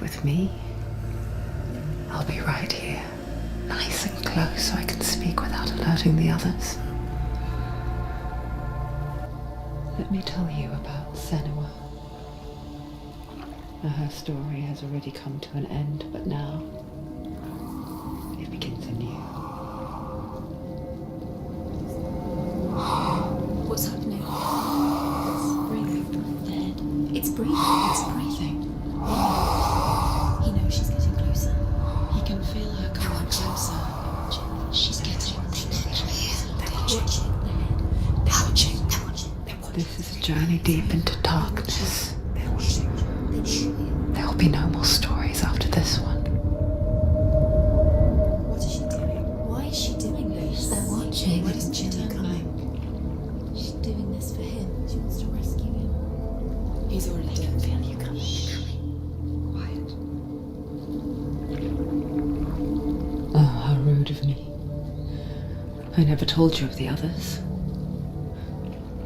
with me. I'll be right here, nice and close so I can speak without alerting the others. Let me tell you about Senua. Her story has already come to an end, but now it begins anew. What's happening? It's breathing. Dead. It's breathing. It's breathing. He knows she's getting closer. He can feel her coming closer. She's getting closer. This is a journey deep into darkness. There will be no more stories after this one. What is she doing? Why is she doing this? They're watching. Why doesn't she turn back? She's doing this for him. She wants to rescue him. He's already dead. I can feel you coming. Quiet. Oh, how rude of me. I never told you of the others.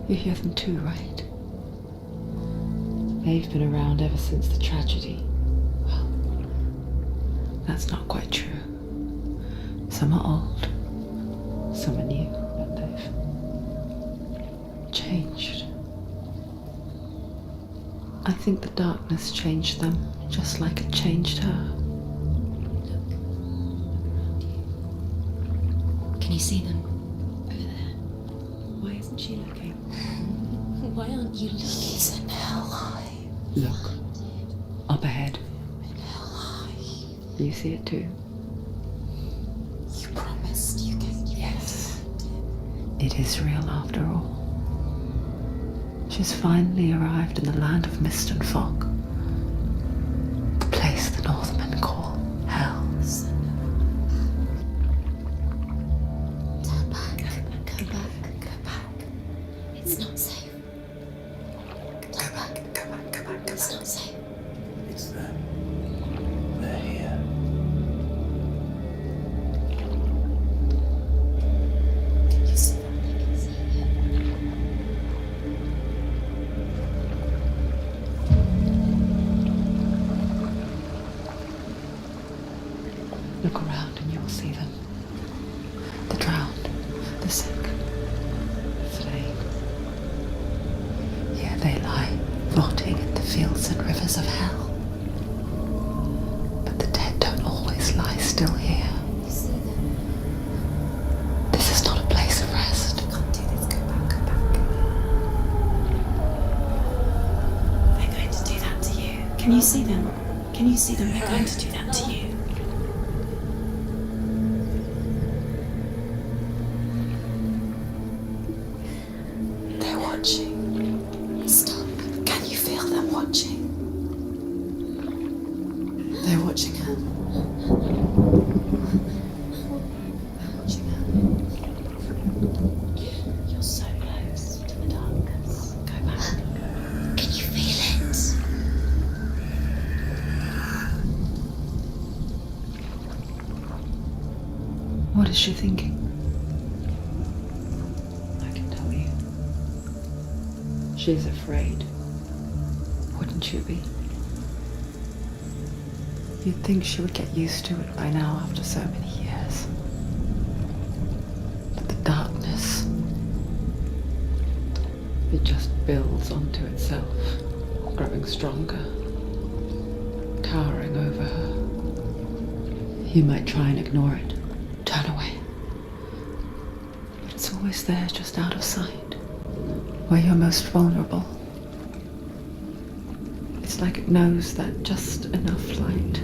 You hear them too, right? They've been around ever since the tragedy. Well, that's not quite true. Some are old, some are new, but they've changed. I think the darkness changed them, just like it changed her. Can you see them? Over there. Why isn't she looking? Why aren't you looking? He's in hell high. Look, up ahead. You see it too? You promised you can. Yes. It is real after all. She's finally arrived in the land of mist and fog. The place the Northmen call hell. Turn back. Go back. Go back. It's not safe. Go back. Go back. Go back. It's not safe. It's them. They're here. Can you see them? I can see them. Look around and you'll see them. The drowned, the sick, the slain. Here they lie, rotting in the fields and rivers of hell. But the dead don't always lie still here. You see them? This is not a place of rest. I can't do this. Go back. Go back. They're going to do that to you. Can you see them? Can you see them? They're going to do that to you. They're watching. Stop. Can you feel them watching? They're watching her. They're watching her. You're so close to the darkness. Go back. Can you feel it? What is she thinking? I can tell you. She's afraid. Wouldn't you be? You'd think she would get used to it by now after so many years. But the darkness, it just builds onto itself, growing stronger, towering over her. You might try and ignore it, turn away. But it's always there, just out of sight, where you're most vulnerable. It's like it knows that just enough light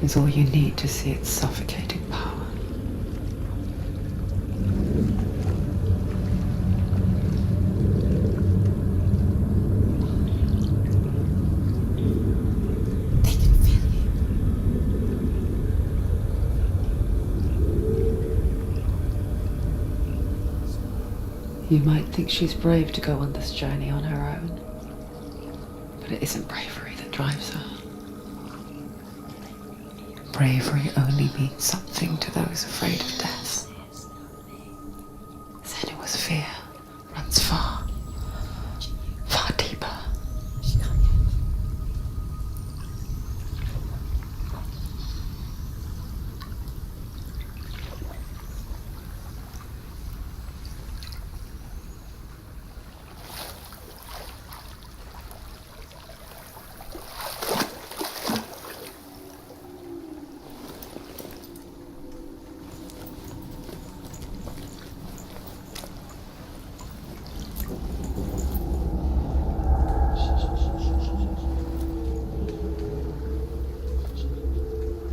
is all you need to see its suffocating power. They can feel you. You might think she's brave to go on this journey on her own, but it isn't bravery that drives her. Bravery only means something to those afraid of death. Senua's fear runs far, far deeper. She can't get.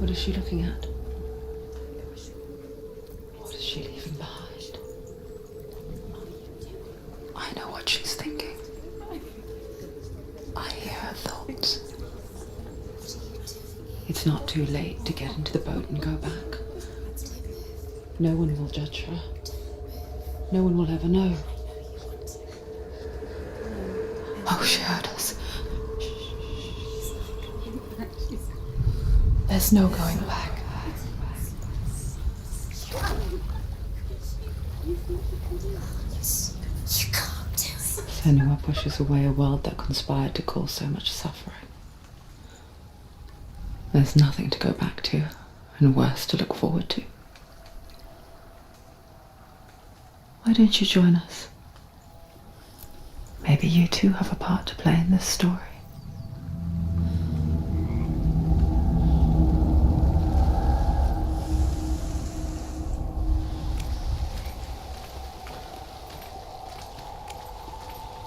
What is she looking at? What is she leaving behind? I know what she's thinking. I hear her thoughts. It's not too late to get into the boat and go back. No one will judge her. No one will ever know. Oh, she heard us. There's no going back. You can't do it. Senua pushes away a world that conspired to cause so much suffering. There's nothing to go back to, and worse to look forward to. Why don't you join us? Maybe you too have a part to play in this story.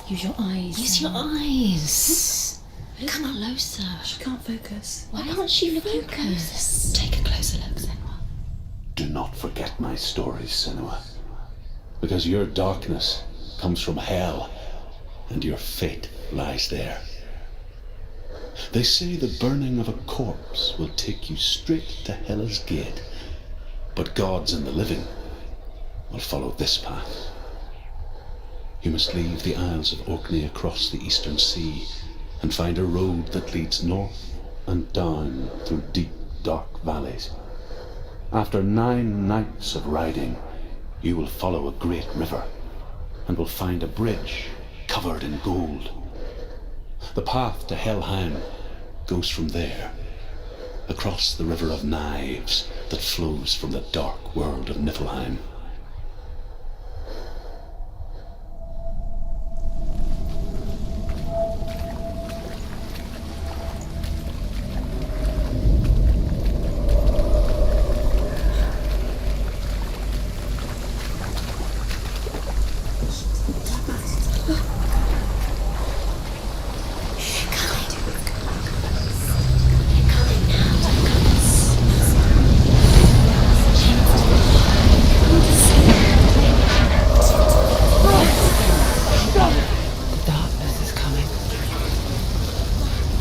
Use your eyes. Use your eyes. Come closer. She can't focus. Why can't she focus? Take a closer look, Senua. Do not forget my stories, Senua. Because your darkness comes from hell, and your fate lies there. They say the burning of a corpse will take you straight to Hela's gate, but gods and the living will follow this path. You must leave the Isles of Orkney across the eastern sea and find a road that leads north and down through deep, dark valleys. After 9 nights of riding, you will follow a great river and will find a bridge covered in gold. The path to Helheim goes from there, across the river of knives that flows from the dark world of Niflheim.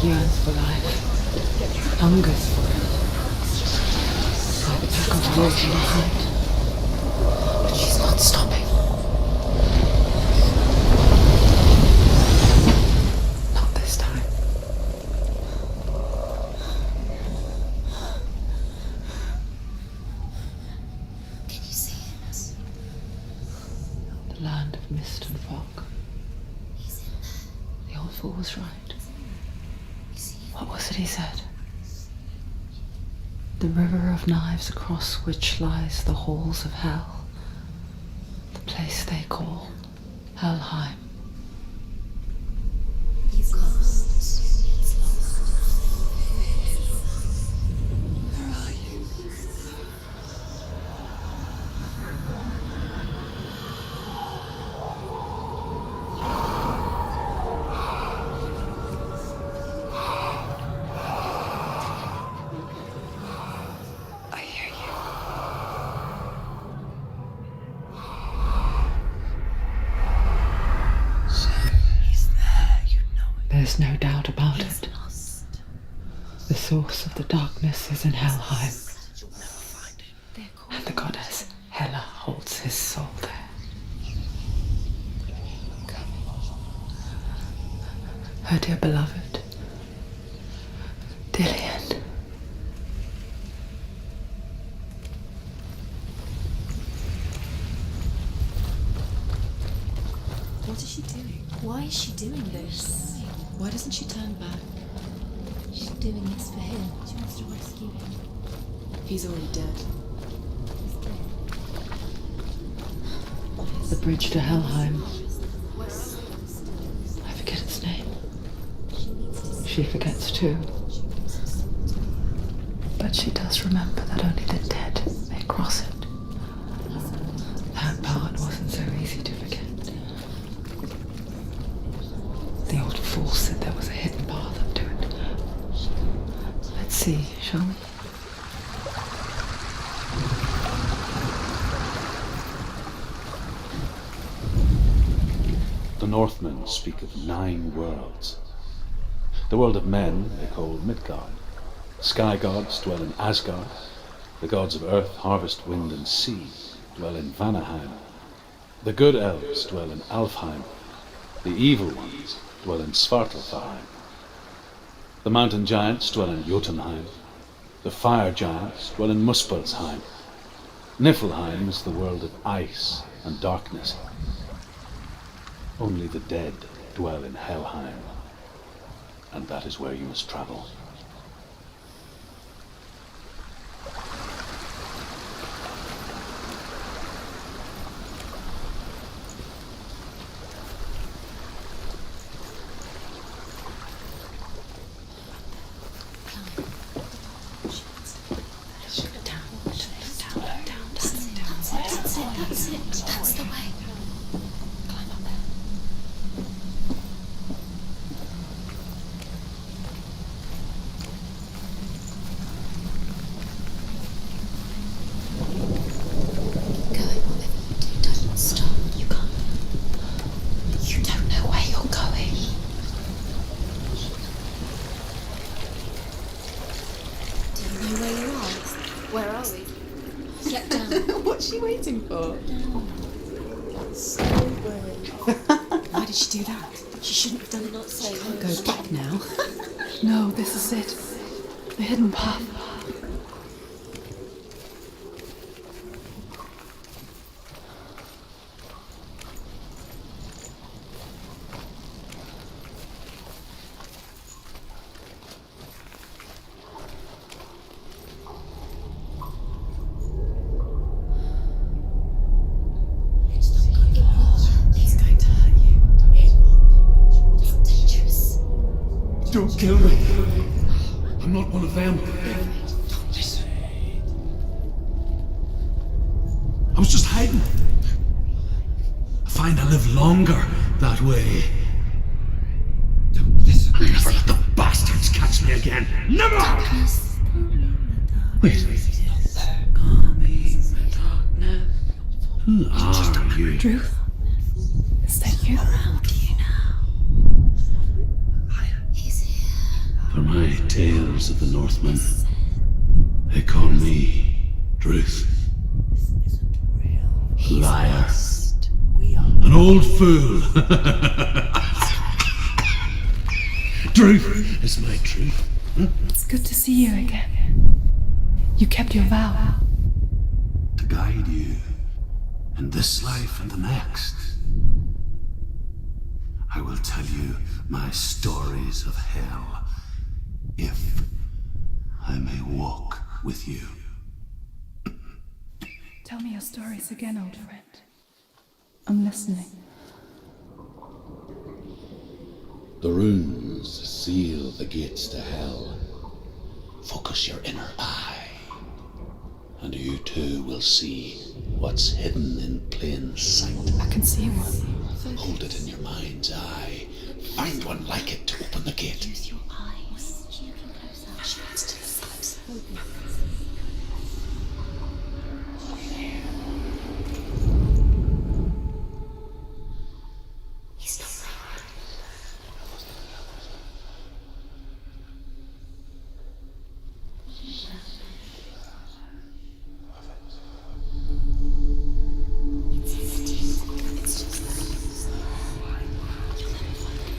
Yearns for life, hungers for it, like a pack of wolves in a hunt. But she's not stopping. Not this time. Can you see it? The land of mist and fog. He's in there. The old fool was right. You see it? What was it he said? The river of knives across which lies the halls of hell. The place they call Helheim. He's lost. He's lost. Where are you? I hear you. He's there, you know it. There's no doubt about He's it. lost. The source of the darkness is in Helheim, You'll never find him. They're called. and the goddess Hela holds his soul there. Her dear beloved, Dillian. What is she doing? Why is she doing this? Why doesn't she turn back? She's doing this for him. She wants to rescue him. He's already dead. The bridge to Helheim. I forget its name. She forgets too. But she does remember that only the dead may cross it. That part wasn't so easy to forget. The old fool said there was a hidden path up to it. Let's see, shall we? Northmen speak of 9 worlds. The world of men they call Midgard. Sky gods dwell in Asgard. The gods of earth, harvest, wind, and sea dwell in Vanaheim. The good elves dwell in Alfheim. The evil ones dwell in Svartalfheim. The mountain giants dwell in Jotunheim. The fire giants dwell in Muspelheim. Niflheim is the world of ice and darkness. Only the dead dwell in Helheim, and that is where you must travel. That's the way. Climb up there. Go, whatever you do, don't stop. You can't. You don't know where you're going. Do you know where you are? Where are we? Get down. What's she waiting for? So brave. Why did she do that? She shouldn't have done it. Not say Go back now. No, this is it. The hidden path. It's going to hurt you. It's dangerous. Don't kill me. I'm not one of them. Don't listen. I was just hiding. I find I live longer that way. Don't listen. I'll never let the bastards catch me again. Never! Wait. Who are you? Truth? Is that you? Around you now. He's here. For my tales of the Northmen, they call me Druth. Liar. An old fool. Druth is my truth. It's good to see you again. You kept your vow. To guide you in this life and the next. I will tell you my stories of hell, if I may walk with you. Tell me your stories again, old friend. I'm listening. The runes seal the gates to hell. Focus your inner eye, and you too will see what's hidden in plain sight. I can see one. Hold it in your mind's eye. Find one like it to open the gate. Use your eyes. Visions to the sides. He's not there. It's just that. You'll never find it.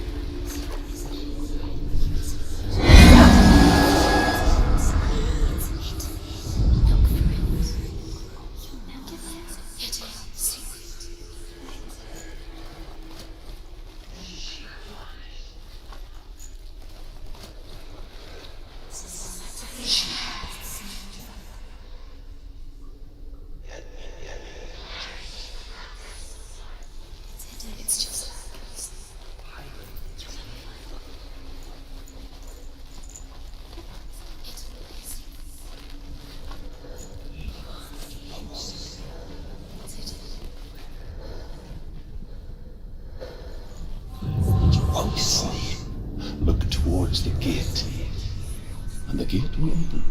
It's just Closely. Look towards the gate, and the gate will open.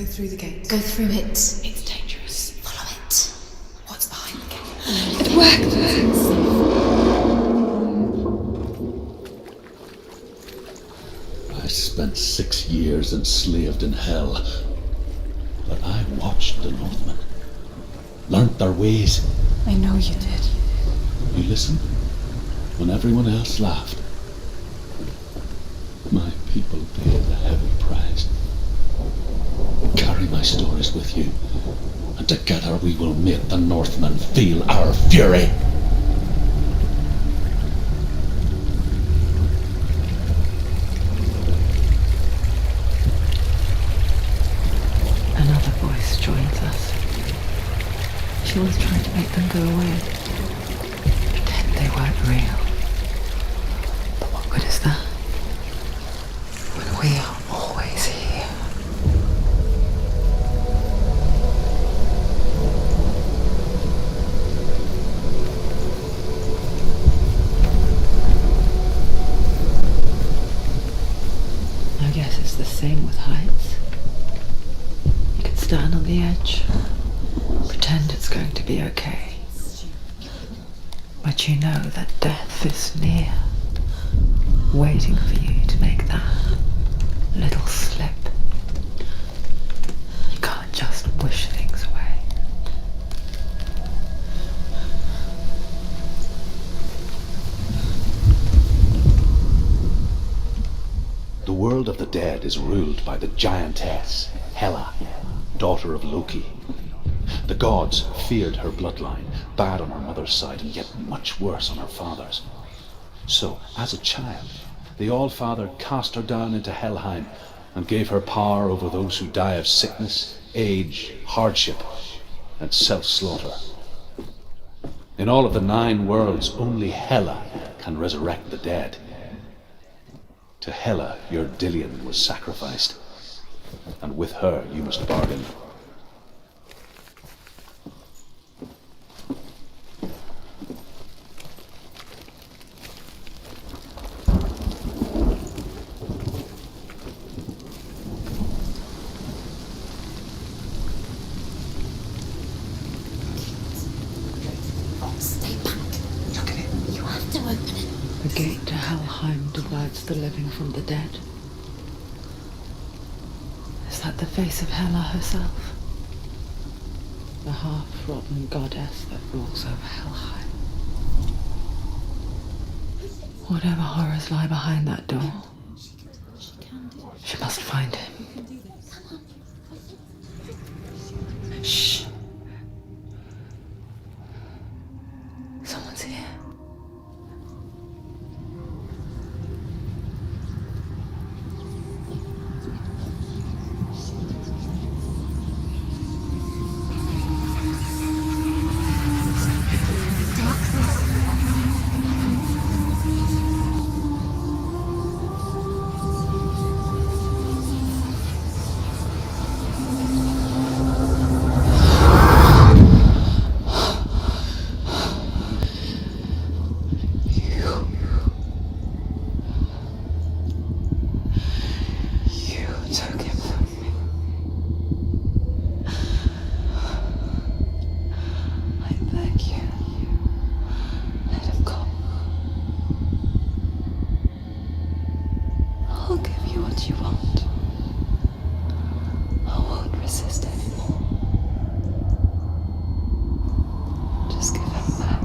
through the gate. Go through it. It's dangerous. Follow it. What's behind the gate? It worked. I spent 6 years enslaved in hell, but I watched the Northmen, learnt their ways. I know you did. You listened when everyone else laughed. My people paid a heavy price. Carry my stories with you, and together we will make the Northmen feel our fury. Another voice joins us. She was trying to make them go away. Pretend they weren't real. But what good is that? When we are always here. I guess it's the same with heights. You can stand on the edge, pretend it's going to be okay. But you know that death is near, waiting for you to make that little slip. You can't just wish things away. The world of the dead is ruled by the giantess, Hela, daughter of Loki. The gods feared her bloodline, bad on her mother's side and yet much worse on her father's. So, as a child, the All-Father cast her down into Helheim and gave her power over those who die of sickness, age, hardship, and self-slaughter. In all of the 9 worlds, only Hela can resurrect the dead. To Hela, your Dillion was sacrificed, and with her you must bargain. Stay back. Look at it. You have to open it. The gate to Helheim divides the living from the dead. Is that the face of Hela herself? The half-rotten goddess that rules over Helheim. Whatever horrors lie behind that door, she must find him. Shh. Someone's here. Took him from me. I beg you, let him go. I'll give you what you want. I won't resist anymore. Just give him back.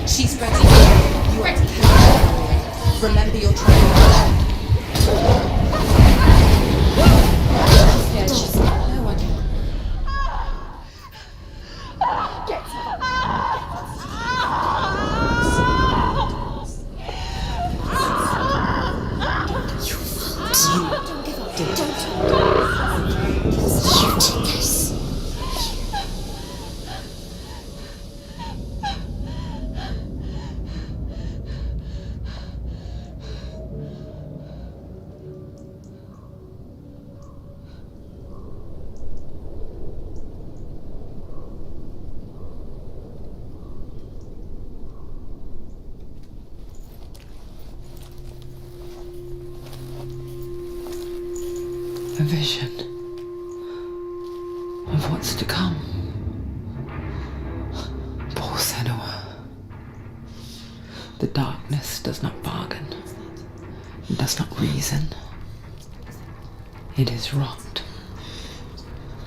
She's ready. You are ready. Remember your training. Yeah, she's no one. A vision of what's to come. Poor Senua. The darkness does not bargain, it does not reason. It is wrought,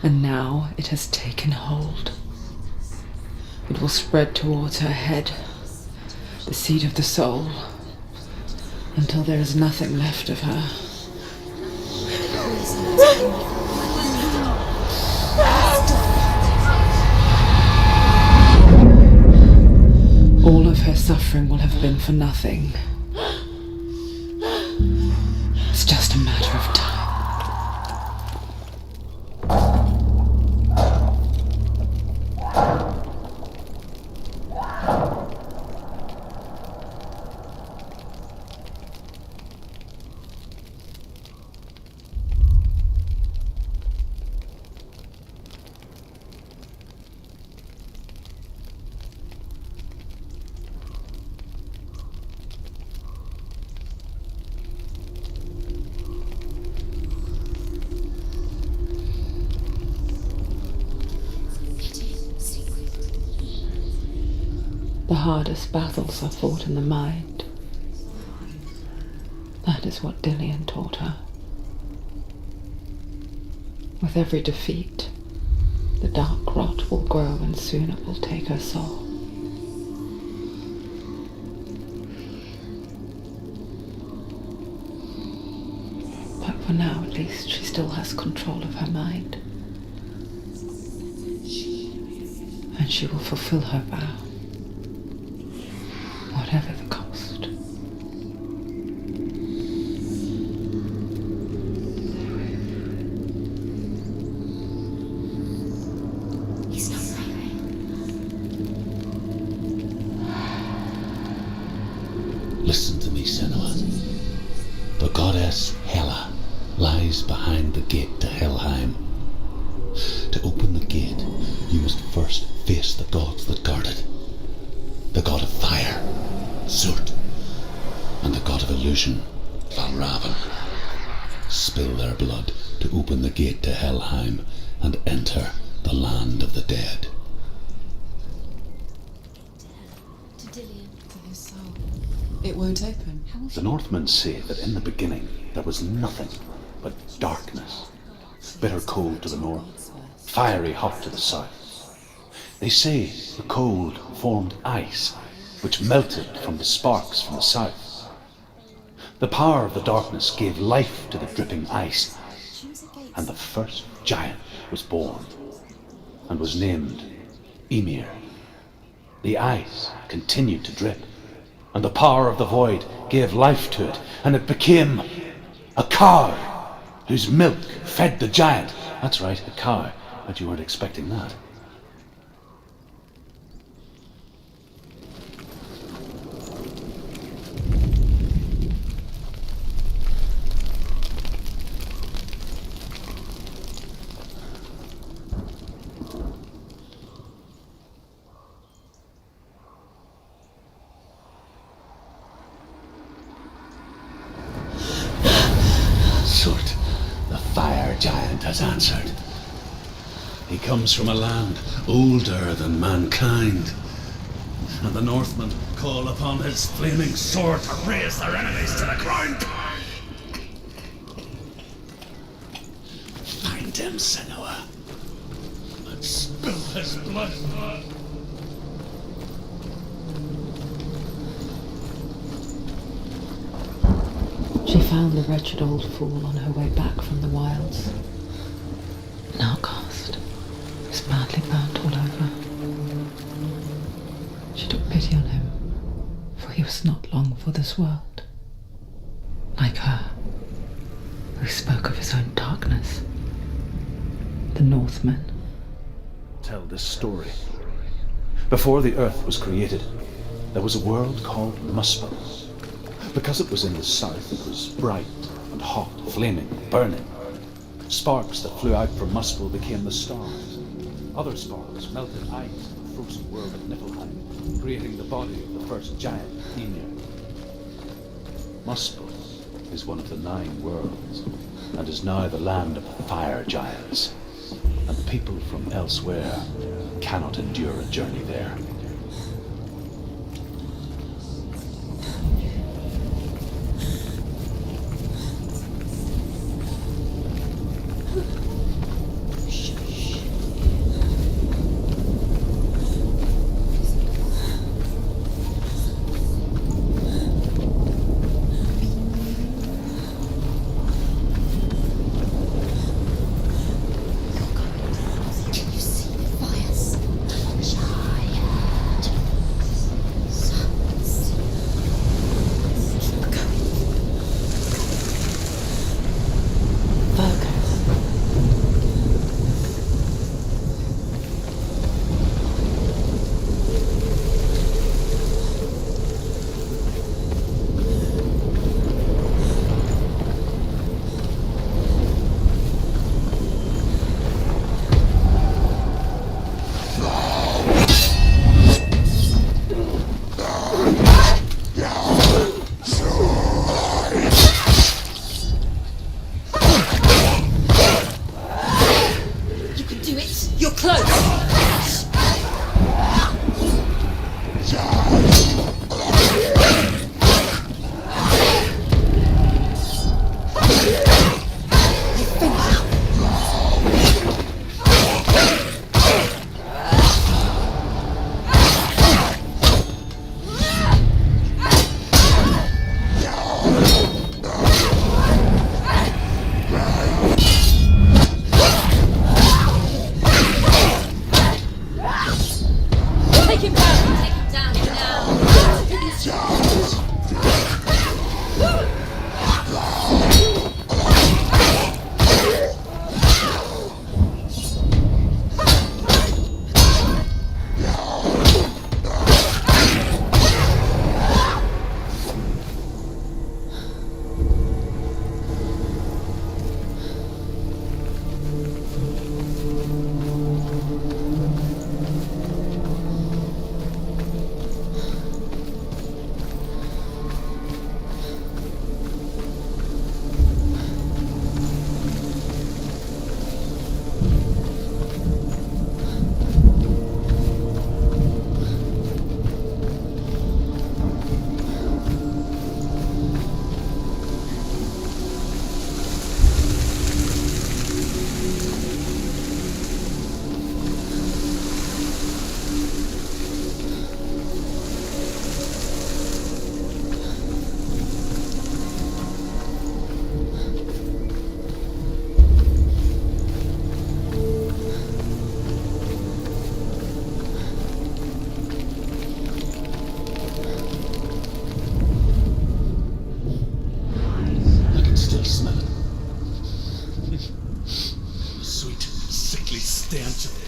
and now it has taken hold. It will spread towards her head, the seat of the soul, until there is nothing left of her. All of her suffering will have been for nothing. It's just a matter of time. The hardest battles are fought in the mind. That is what Dillian taught her. With every defeat, the dark rot will grow and soon it will take her soul. But for now, at least, she still has control of her mind. And she will fulfill her vow. Whatever the cost. He's not right. Listen to me, Senua. The goddess Hela lies behind the gate to Helheim. To open the gate, you must first face the gods that guard it. The god of fire, Zurt, and the god of illusion, Valravan. Spill their blood to open the gate to Helheim and enter the land of the dead. To Dillian. To his soul. It won't open. The Northmen say that in the beginning there was nothing but darkness. Bitter cold to the north, fiery hot to the south. They say the cold formed ice, which melted from the sparks from the south. The power of the darkness gave life to the dripping ice, and the first giant was born, and was named Ymir. The ice continued to drip, and the power of the void gave life to it, and it became a cow, whose milk fed the giant. That's right, a cow. But you weren't expecting that. Surt, the fire giant, has answered. He comes from a land older than mankind, and the Northmen call upon his flaming sword to raise their enemies to the ground. Find him, Senua, and spill his blood. found the wretched old fool on her way back from the wilds. An outcast, was madly burnt all over. She took pity on him, for he was not long for this world. Like her, who spoke of his own darkness. The Northmen. Tell this story. Before the earth was created, there was a world called Muspel. Because it was in the south, it was bright and hot, flaming, burning. Sparks that flew out from Muspel became the stars. Other sparks melted ice in the frozen world of Niflheim, creating the body of the first giant, Ymir. Muspel is one of the 9 worlds, and is now the land of fire giants. And people from elsewhere cannot endure a journey there.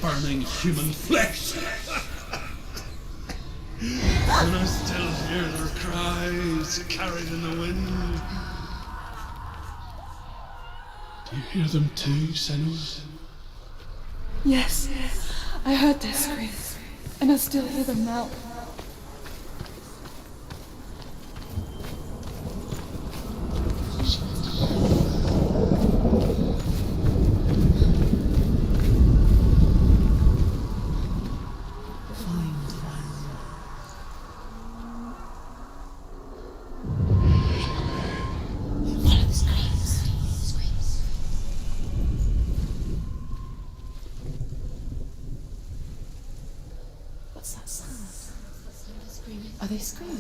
burning human flesh. And I still hear their cries carried in the wind. Do you hear them too, Senua? Yes, I heard their screams, and I still hear them now. What's that sound? Are they screaming?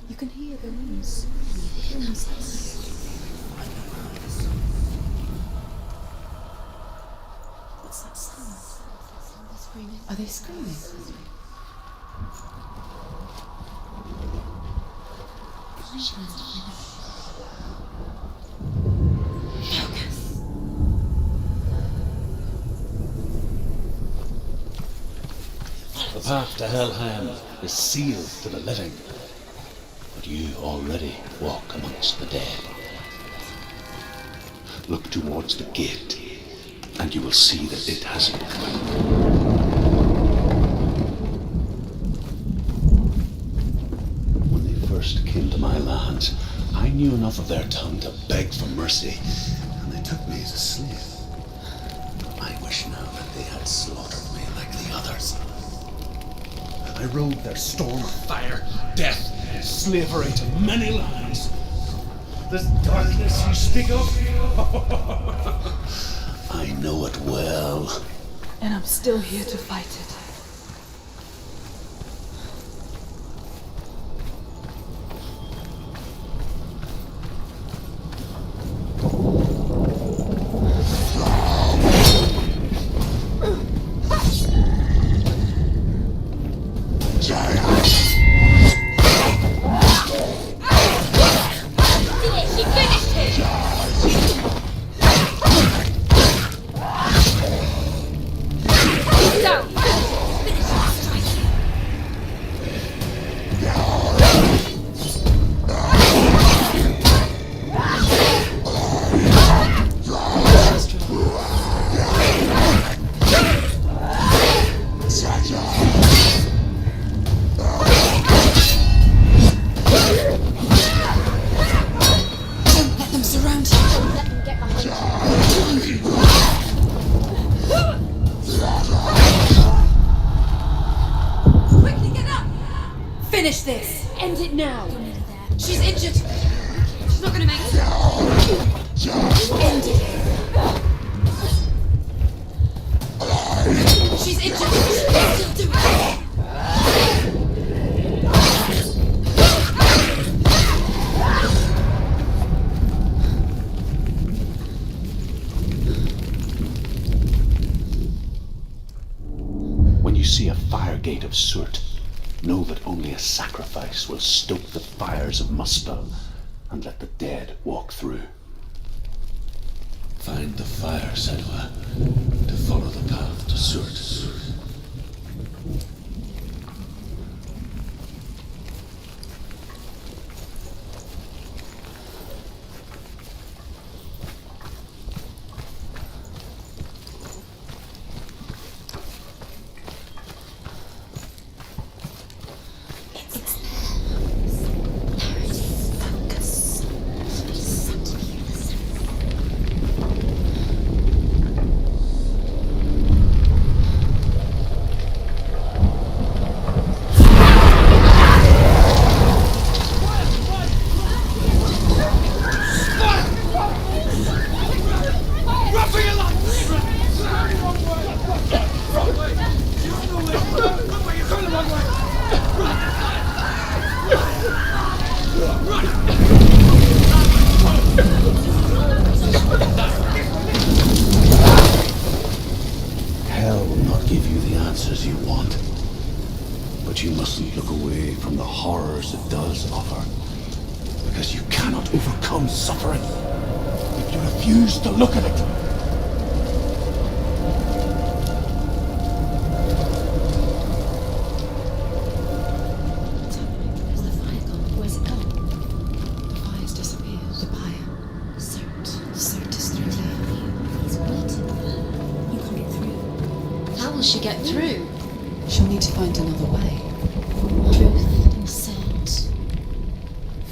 You can hear the winds. What's that sound? They're screaming. Are they screaming? The path to Helheim is sealed to the living, but you already walk amongst the dead. Look towards the gate, and you will see that it has opened. When they first came to my lands, I knew enough of their tongue to beg for mercy, and they took me as a slave. I wish now that they had slaughtered me like the others. I rode their storm of fire, death, and slavery to many lands. This darkness you speak of? I know it well. And I'm still here to fight it. Finish this! End it now! She's injured! She's not gonna make it! End it! She's injured! Still do it! When you see a fire gate of soot, know that only a sacrifice will stoke the fires of Muspel and let the dead walk through. Find the fire, Senua, to follow the path to Surt. Hell will not give you the answers you want, but you mustn't look away from the horrors it does offer, because you cannot overcome suffering if you refuse to look at it. Where's the fire gone? Where's it gone? The fire's disappeared. The pyre. Surt is through here. He's waiting for her. You can't get through. How will she get through? She'll need to find another way. Truth and Surt.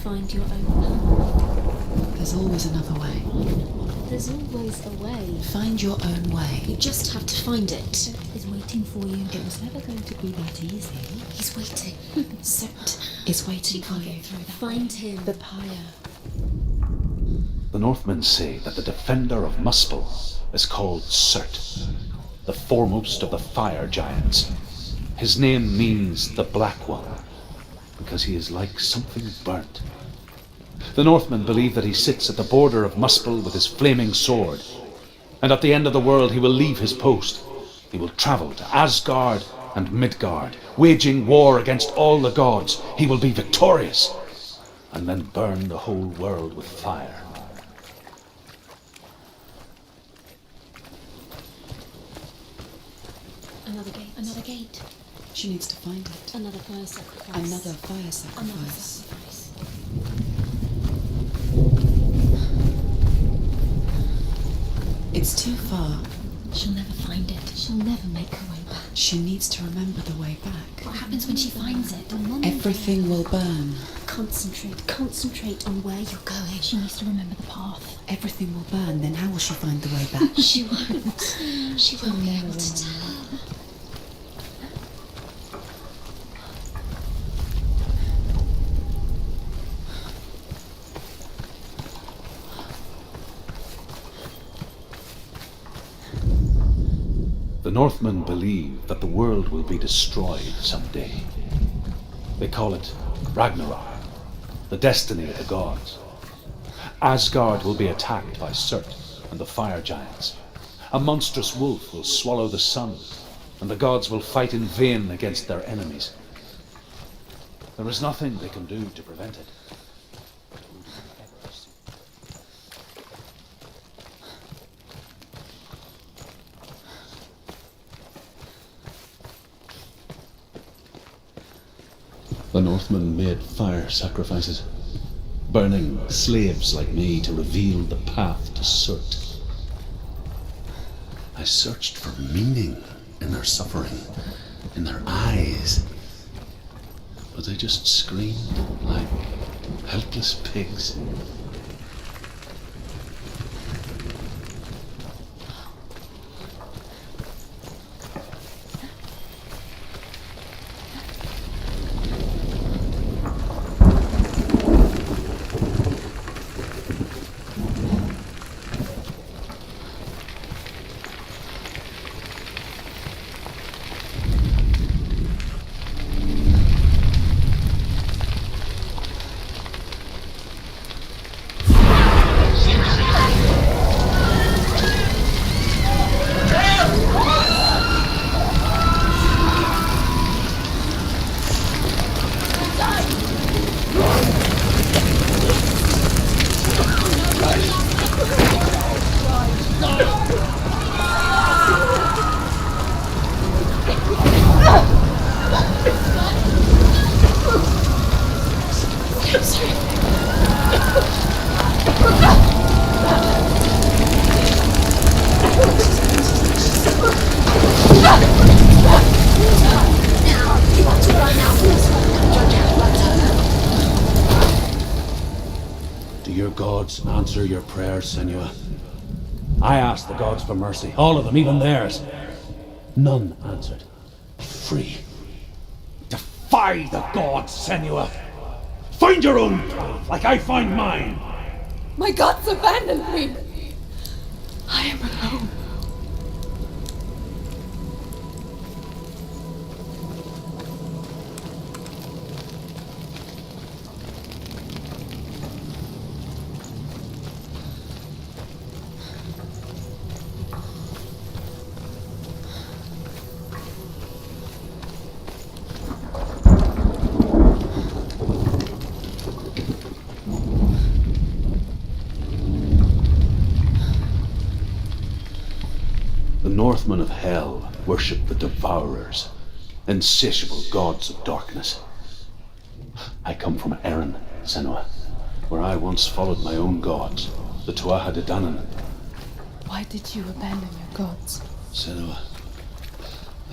Find your own path. There's always another way. There's always a way. Find your own way. You just have to find it. He's waiting for you. It was never going to be that easy. He's waiting. Surt It's waiting for can't you. get through that. Find him. The pyre. The Northmen say that the defender of Muspel is called Surt, the foremost of the fire giants. His name means the Black One, because he is like something burnt. The Northmen believe that he sits at the border of Muspel with his flaming sword, and at the end of the world he will leave his post. He will travel to Asgard and Midgard, waging war against all the gods. He will be victorious, and then burn the whole world with fire. Another gate. Another gate. She needs to find it. Another fire sacrifice. Another fire Another sacrifice. sacrifice. It's too far. She'll never find it. She'll never make her way back. She needs to remember the way back. What happens when she finds it? Everything will burn. Concentrate on where you're going. She needs to remember the path. Everything will burn, then how will she find the way back? She won't. She won't be able to tell. The Northmen believe that the world will be destroyed someday. They call it Ragnarok, the destiny of the gods. Asgard will be attacked by Surt and the fire giants. A monstrous wolf will swallow the sun, and the gods will fight in vain against their enemies. There is nothing they can do to prevent it. The Northmen made fire sacrifices, burning slaves like me to reveal the path to Surt. I searched for meaning in their suffering, in their eyes, but they just screamed like helpless pigs. Do your gods answer your prayers, Senua? I asked the gods for mercy, all of them, even theirs. None answered. Free. Defy the gods, Senua! Find your own path, like I find mine! My gods abandoned me! I am alone. The Northmen of Hell worship the Devourers, insatiable gods of darkness. I come from Erin, Senua, where I once followed my own gods, the Tuatha De Danann. Why did you abandon your gods? Senua,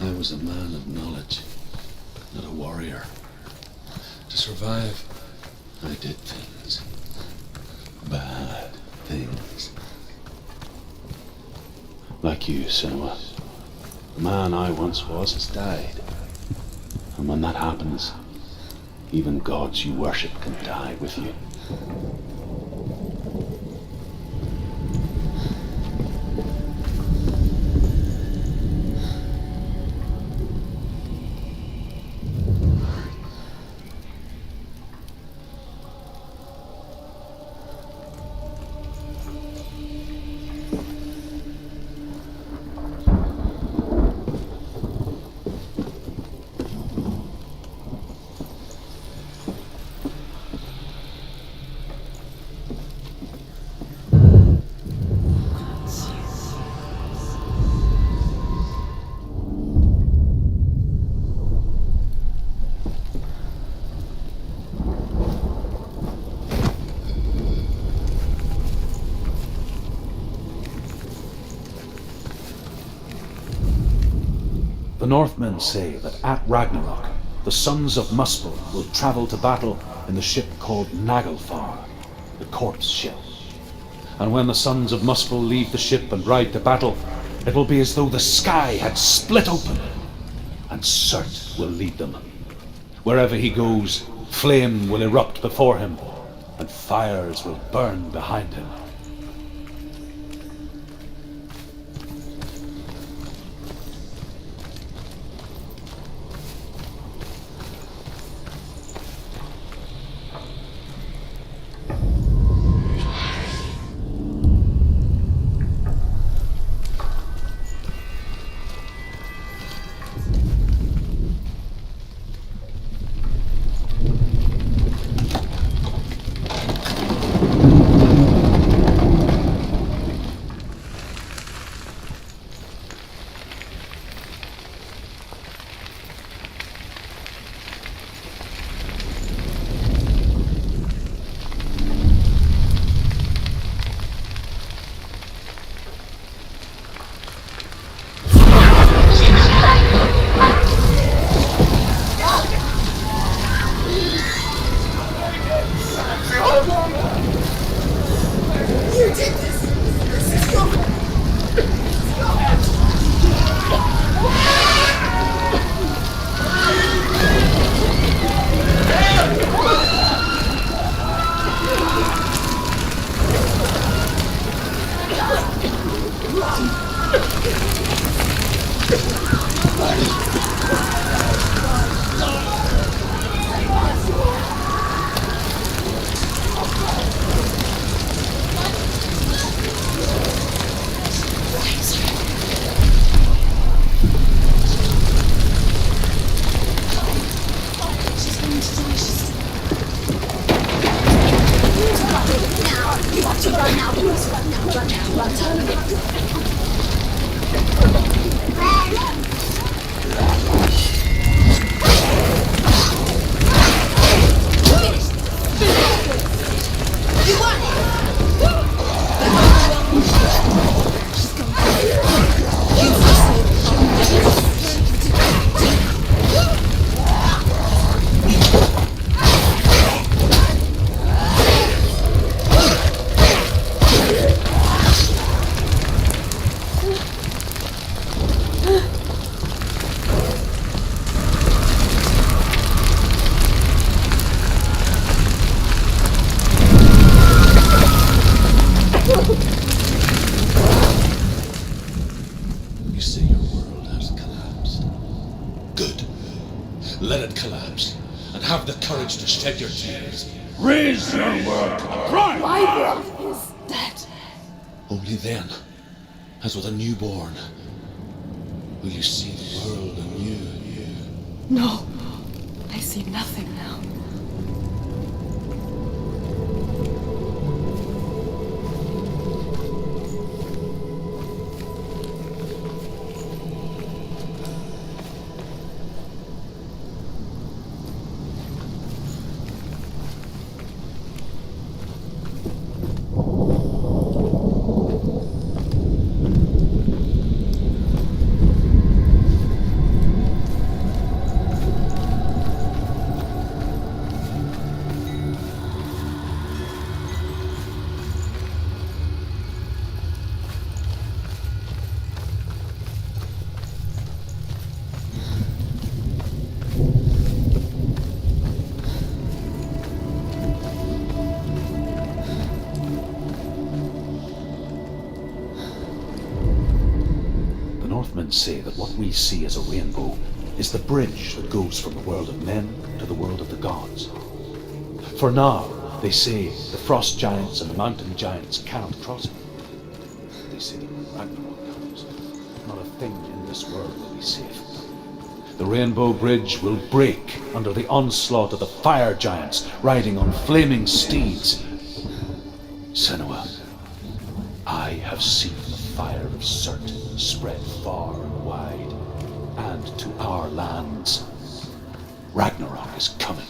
I was a man of knowledge, not a warrior. To survive, I did things. Bad things. Like you, Senua. The man I once was has died. And when that happens, even gods you worship can die with you. The Northmen say that at Ragnarok, the sons of Muspel will travel to battle in the ship called Naglfar, the corpse ship. And when the sons of Muspel leave the ship and ride to battle, it will be as though the sky had split open, and Surt will lead them. Wherever he goes, flame will erupt before him, and fires will burn behind him. You say your world has collapsed. Good. Let it collapse, and have the courage to shed your tears. Raise your world! Cry! My world is dead. Only then, as with a newborn, will you see the world anew. No, I see nothing now. Northmen say that what we see as a rainbow is the bridge that goes from the world of men to the world of the gods. For now, they say, the frost giants and the mountain giants cannot cross it. They say that when Ragnarok comes, not a thing in this world will be safe. The rainbow bridge will break under the onslaught of the fire giants riding on flaming steeds. Senua, I have seen the fire of Surt spread far and wide, and to our lands. Ragnarok is coming.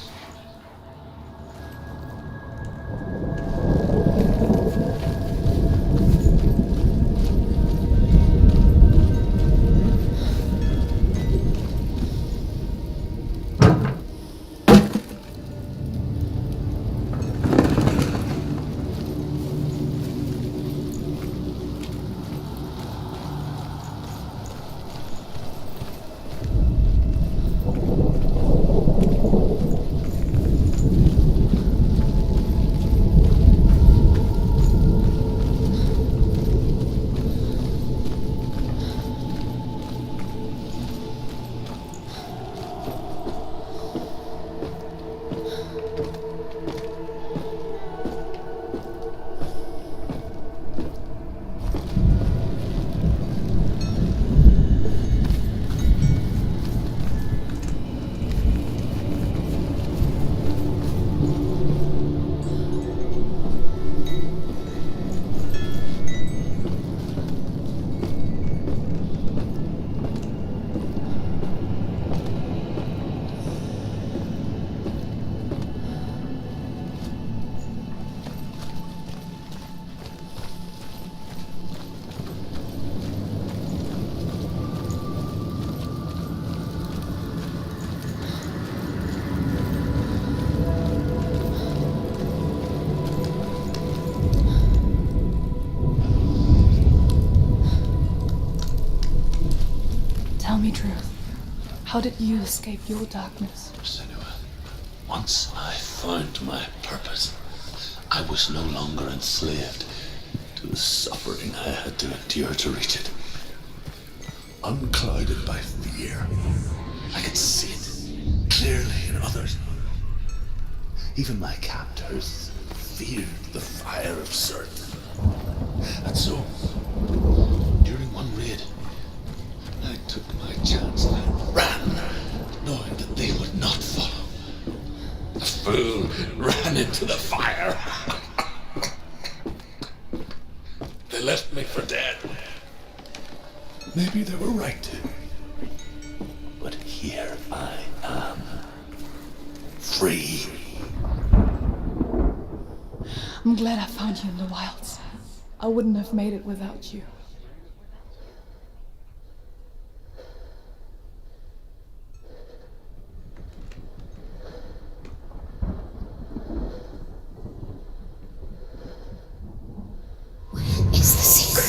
How did you escape your darkness? Senua, once I found my purpose, I was no longer enslaved to the suffering I had to endure to reach it. Unclouded by fear, I could see it clearly in others. Even my captors feared the fire of Cert. And so, during one raid, I took my chance and ran, knowing that they would not follow. The fool ran into the fire. They left me for dead. Maybe they were right to. But here I am, free. I'm glad I found you in the wilds. I wouldn't have made it without you. It's the secret.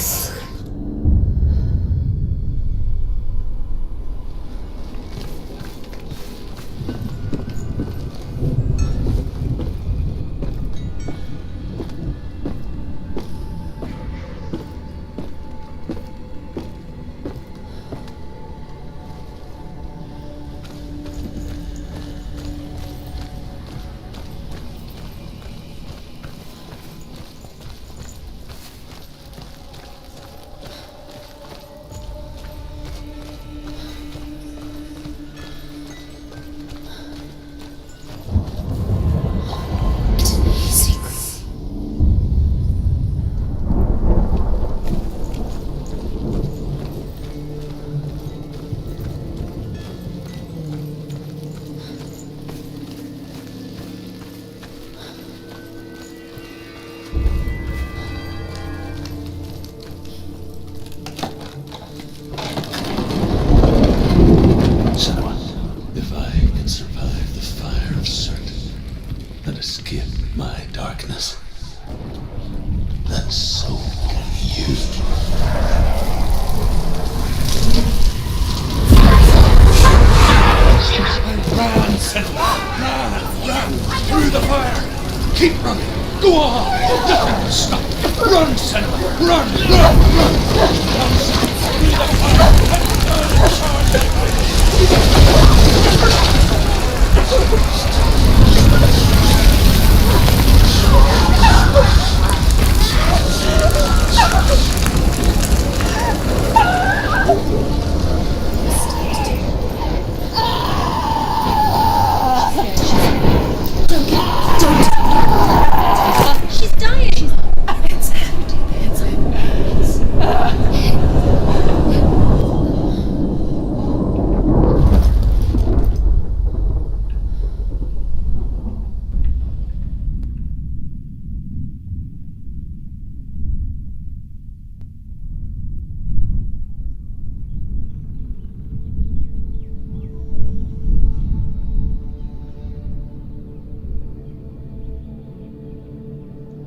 Senua, if I can survive the fire of Cert and escape my darkness, then so can you. Run, Senua! Run through the fire! Keep running! Go on! Don't stop! Run, Senua! Run! Run, Senua! Through the fire! She's dying. It's empty. It's empty.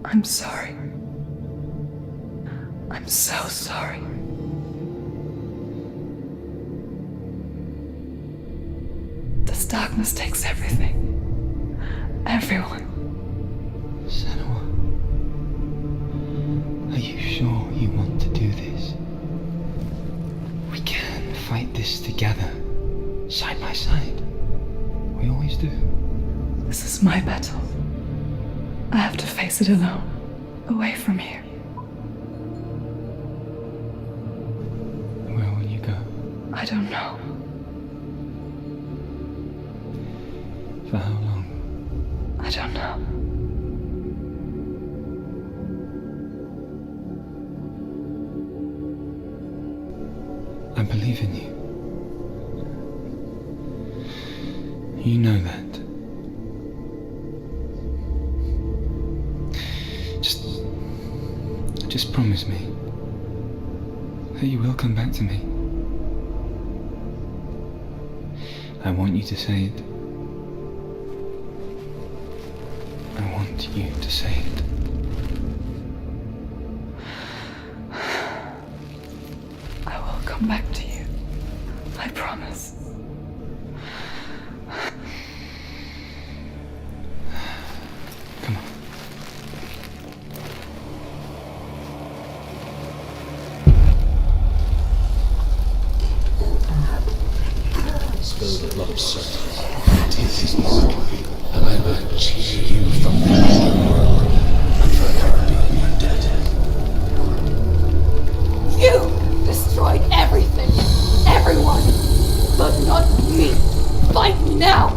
I'm sorry. I'm so sorry. This darkness takes everything. Everyone. Senua, are you sure you want to do this? We can fight this together, side by side. We always do. This is my battle. I have to face it alone, away from here. Where will you go? I don't know. For how long? I don't know. I believe in you. You know that. Just promise me that you will come back to me. I want you to say it. I want you to say it. I will come back to you. I promise. absurd. It is, and I will cheer you from the underworld and forever be your debt. You destroyed everything, everyone, but not me. Fight me now.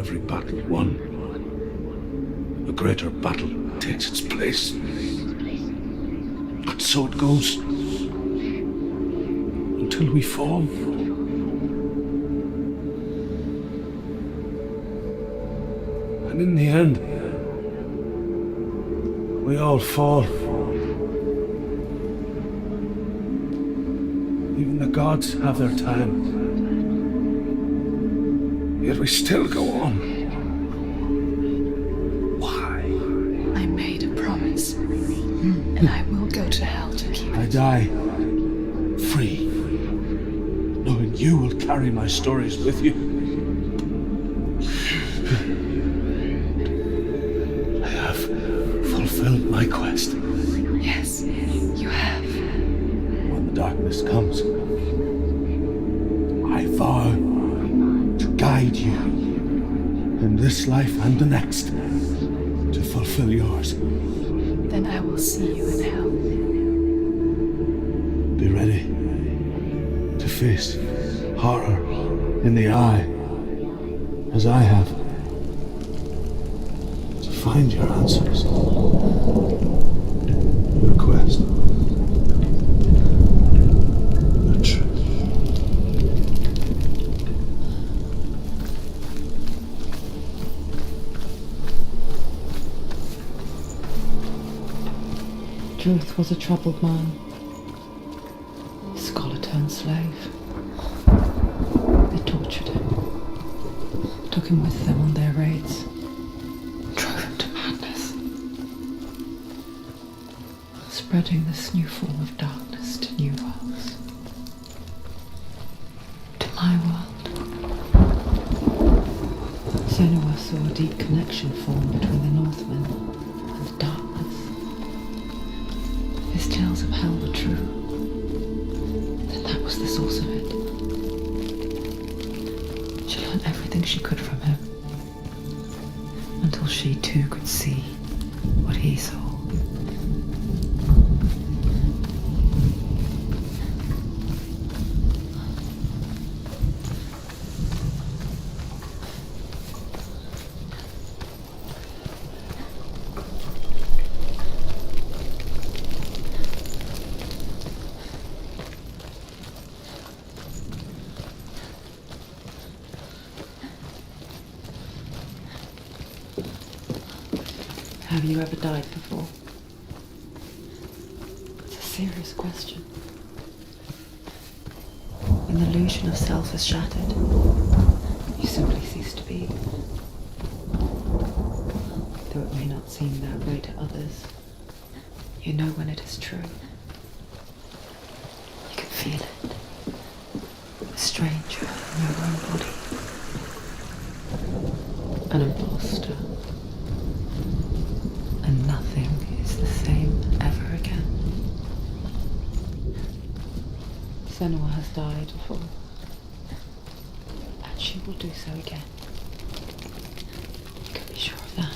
every battle won, a greater battle takes its place. And so it goes. Until we fall. And in the end, we all fall. Even the gods have their time. Yet we still go on. Why? I made a promise, and I will go to hell to keep it. I die free, carry my stories with you. I have fulfilled my quest. Yes, you have. When the darkness comes, I vow to guide you in this life and the next to fulfill yours. Then I will see you in hell. Be ready to face horror in the eye, as I have, to find your answers, your quest, the truth. Truth was a troubled man, scholar turned slave. They tortured him, took him with them on their raids, drove him to madness, spreading this new form of darkness to new worlds. To my world. Senua saw a deep connection form between the Northmen and the darkness. His tales of hell were true. Then that was the source of it. She learned everything she could from him, until she too could see what he saw. Have you ever died before? It's a serious question. When the illusion of self is shattered, you simply cease to be. Though it may not seem that way to others, you know when it is true. You can feel it. A stranger in your own body. An imposter. And nothing is the same ever again. Senua has died before, and she will do so again. You can be sure of that.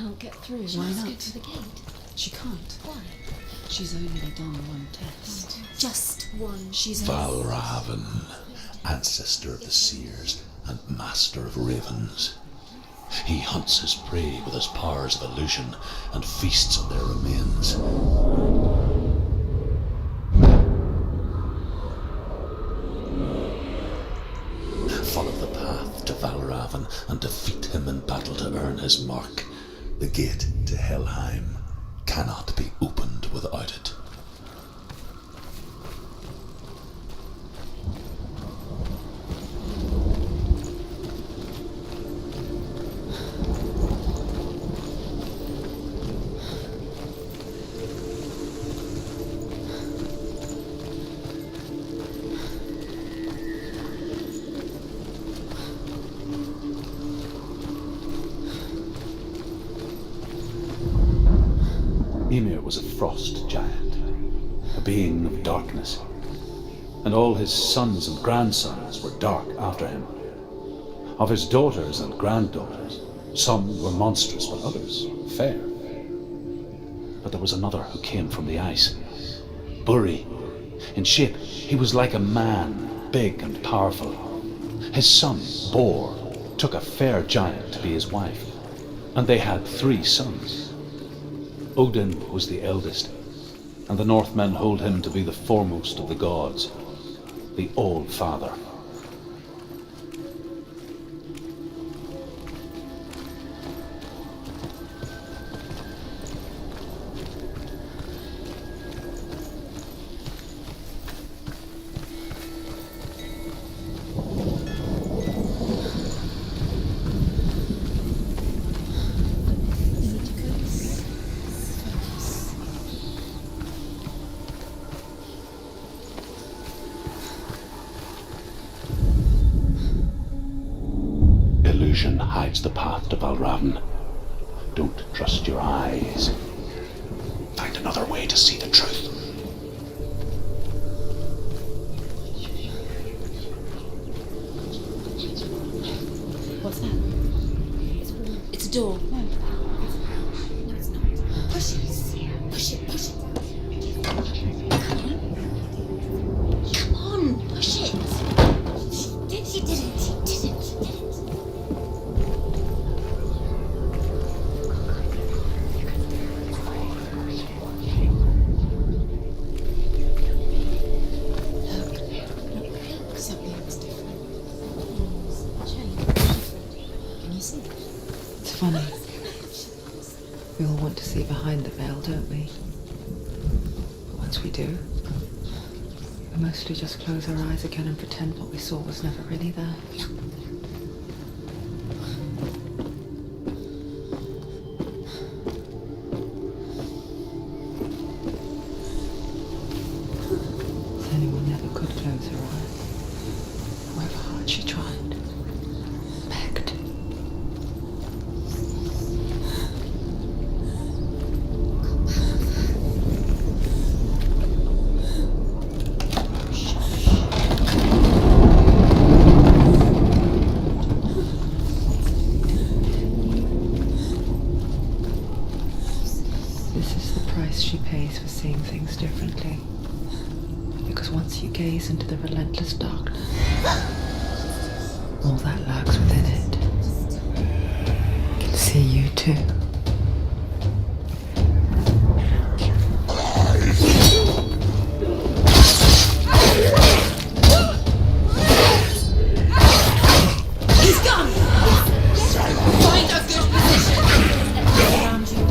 can't get through. Why Let's not? go to the gate. She can't. Why? She's only done one test. Just one. She's Valravan, ancestor of the seers and master of ravens. He hunts his prey with his powers of illusion and feasts on their remains. Follow the path to Valravan and defeat him in battle to earn his mark. The gate to Helheim cannot be opened without it. Ymir was a frost giant, a being of darkness, and all his sons and grandsons were dark after him. Of his daughters and granddaughters, some were monstrous, but others fair. But there was another who came from the ice, Buri. In shape, he was like a man, big and powerful. His son, Bor, took a fair giant to be his wife, and they had 3 sons. Odin was the eldest, and the Northmen hold him to be the foremost of the gods, the All-Father. Illusion hides the path to Valravan. Don't trust your eyes. Find another way to see the truth. What's that? It's a door. No. No, it's not. Push it. Push it. Push it. Come on, push it. She did it. She did it. Look, something's different. Can you see? It's funny. We all want to see behind the veil, don't we? But once we do, we mostly just close our eyes again and pretend what we saw was never really there. Anyone never could close her eyes, however hard she tried, begged. This is the price she pays for seeing things differently. Because once you gaze into the relentless darkness, all that lurks within it can see you too. He's gone! Find a good position! Around you.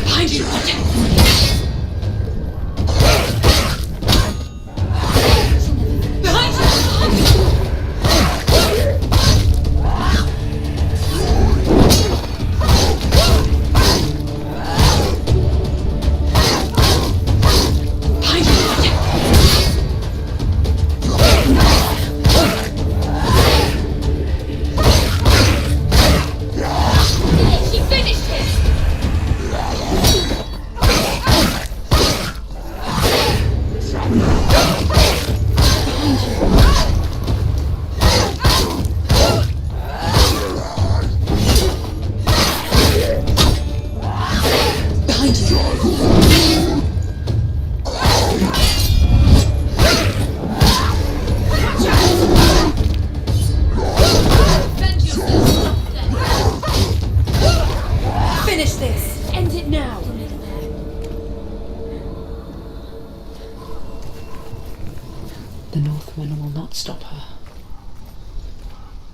Behind you! Behind you!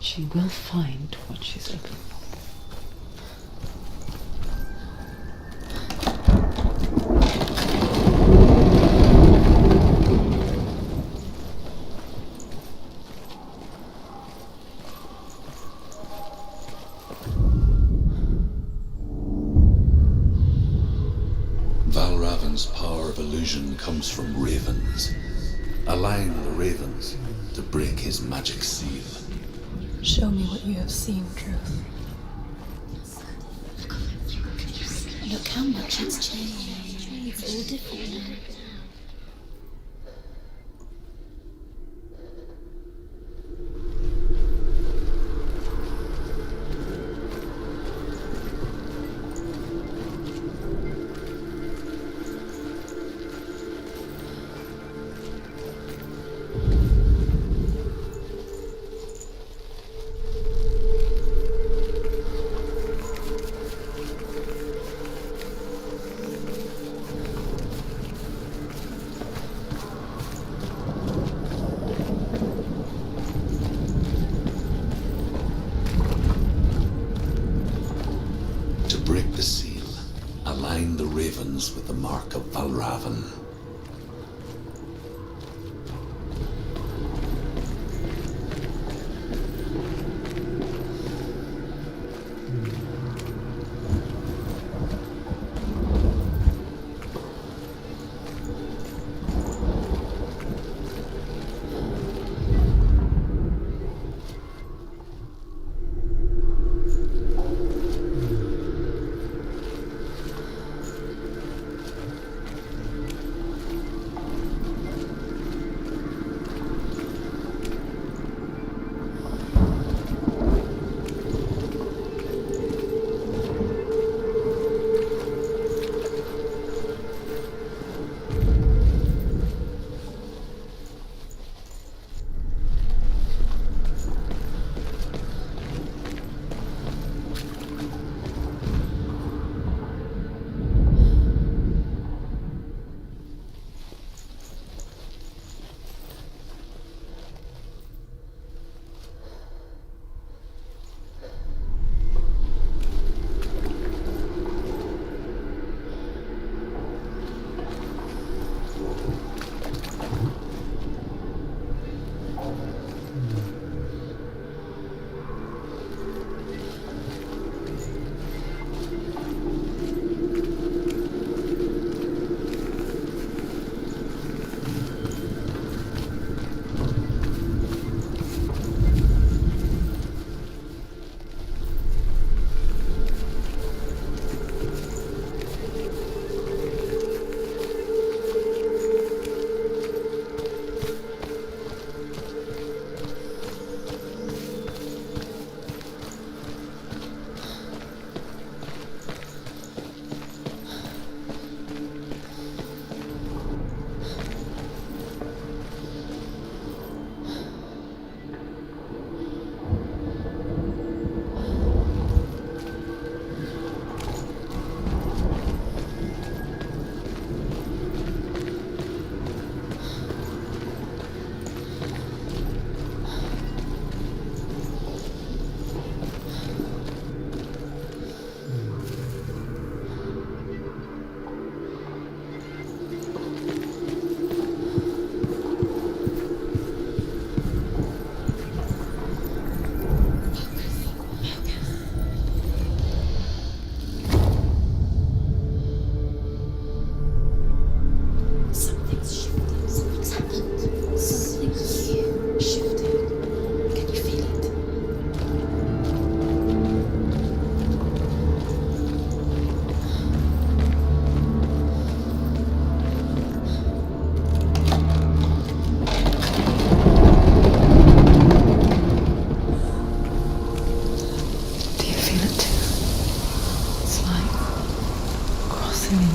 She will find what she's looking for. Valravan's power of illusion comes from ravens. Align the ravens to break his magic seal. Show me what you have seen, Truth. Look how much it's changed. It's all different now. To break the seal, align the ravens with the mark of Valravan.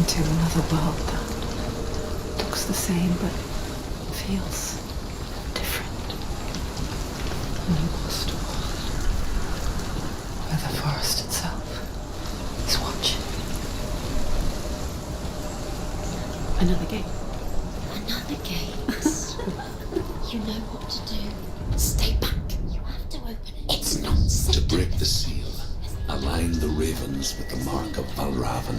into another world that looks the same but feels different. An imposter world where the forest itself is watching. Another gate. Another gate. You know what to do. Stay back. You have to open it. It's To break the seal, align the ravens with the mark of Valravan.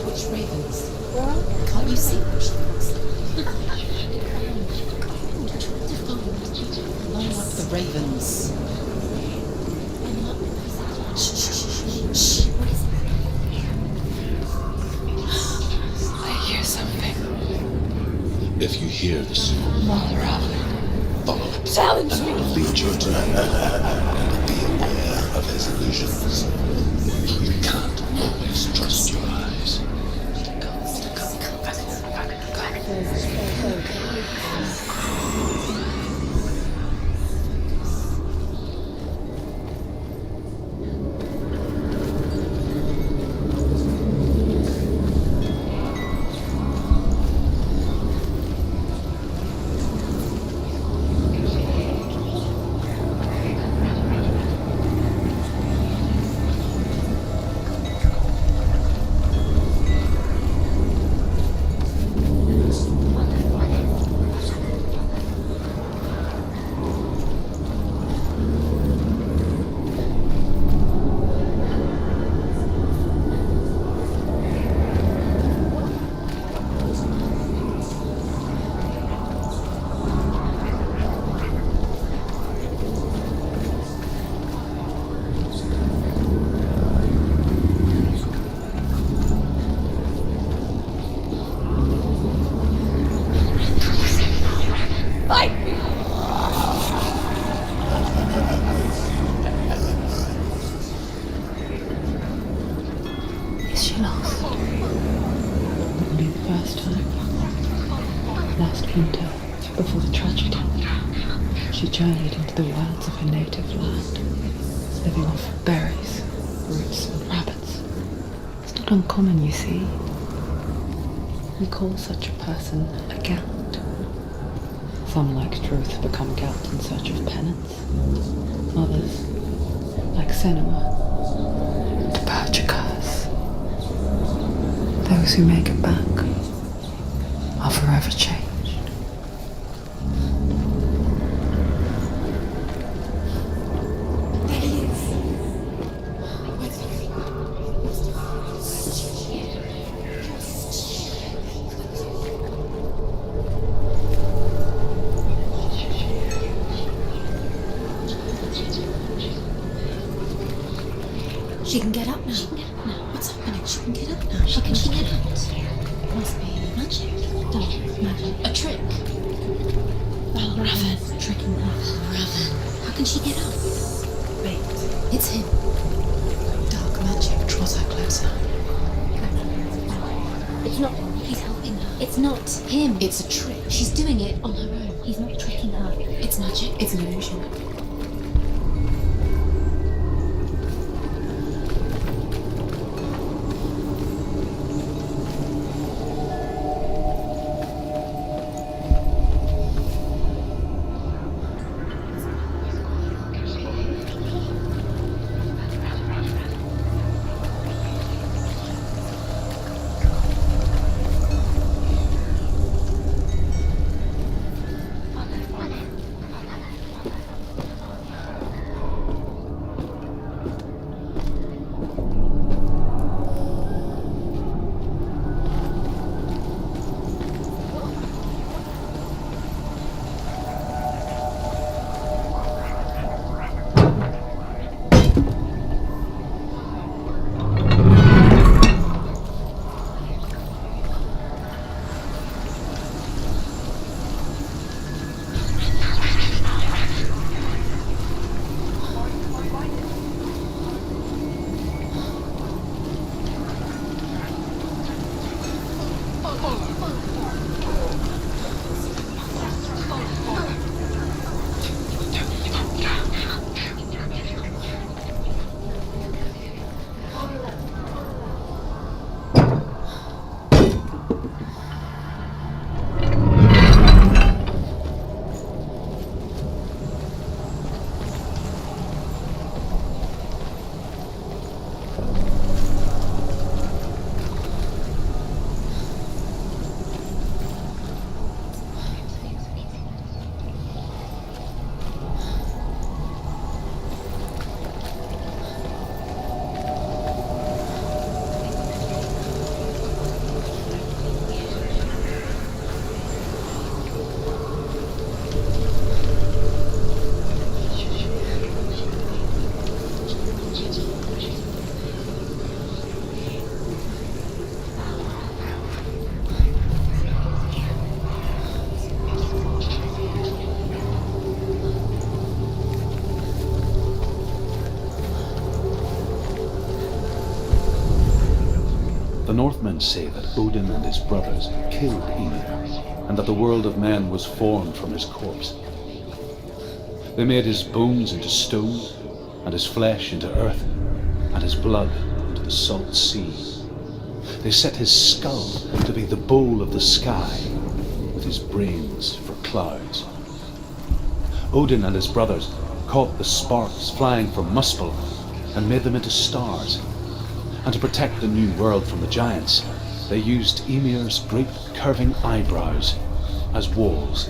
Which ravens? Can't you see what she looks like? Line up the ravens. Shh, shh, shh, shh. What is it? I hear something. If you hear the sound, follow it. Challenge and me. it will lead you to him. But be aware of his illusions. You can't always trust your eyes. Is she lost? Wouldn't be the first time. Last winter, before the tragedy, she journeyed into the wilds of her native land, living off berries, roots, and rabbits. It's not uncommon, you see. We call such a person a Gelt. Some, like Truth, become Gelt in search of penance. Others, like Senua, to purge a curse. Those who make it back are forever changed. There he is. She can get up now. What's happening? She can get up now. She can get out. Must be magic. Dark magic. A trick. Raven. Tricking her. Raven. How can she get up? Wait. It's him. Dark magic draws her closer. It's not. He's helping her. It's not him. It's a trick. She's doing it on her own. He's not tricking her. It's magic. It's an illusion. shamans say that Odin and his brothers killed Ymir, and that the world of men was formed from his corpse. They made his bones into stone, and his flesh into earth, and his blood into the salt sea. They set his skull to be the bowl of the sky, with his brains for clouds. Odin and his brothers caught the sparks flying from Muspel and made them into stars. And to protect the new world from the giants, they used Ymir's great curving eyebrows as walls.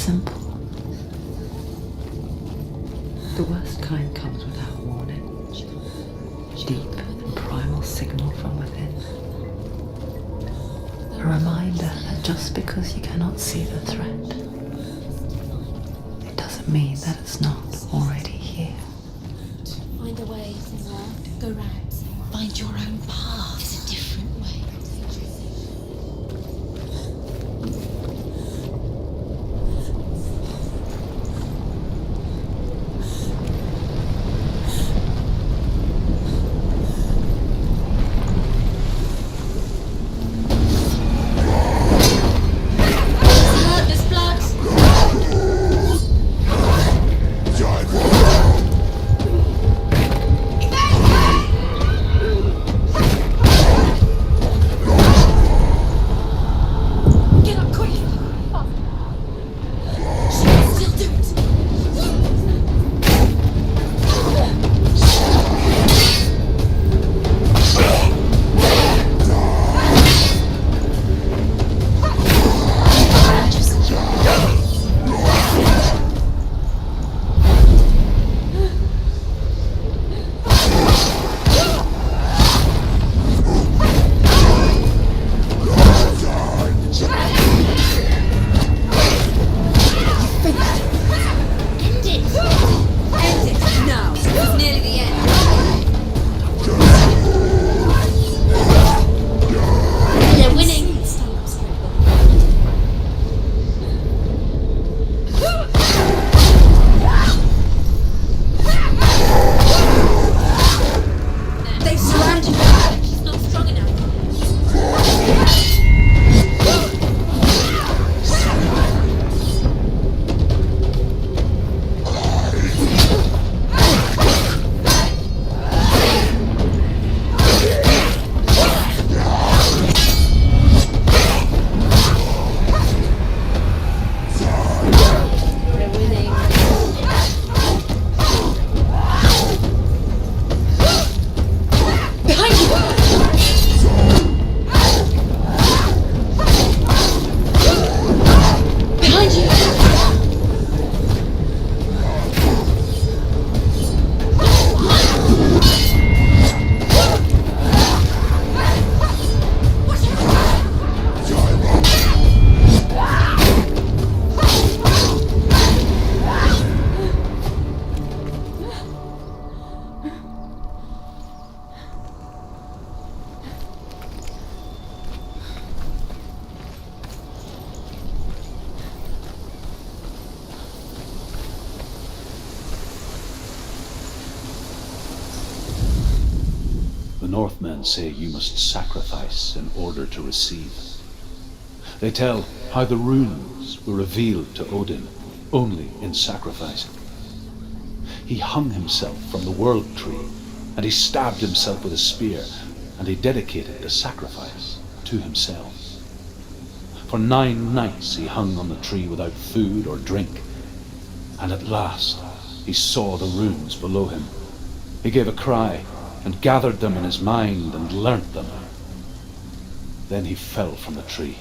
simple. The worst kind comes without warning. Deep and primal signal from within. A reminder that just because you cannot see the threat, it doesn't mean that it's not already here. Find a way, go round. Find your own path. It's a different way. There's blood. Northmen say you must sacrifice in order to receive. They tell how the runes were revealed to Odin only in sacrifice. He hung himself from the world tree, and he stabbed himself with a spear, and he dedicated the sacrifice to himself. For 9 nights he hung on the tree without food or drink, and at last he saw the runes below him. He gave a cry, and gathered them in his mind and learnt them. Then he fell from the tree.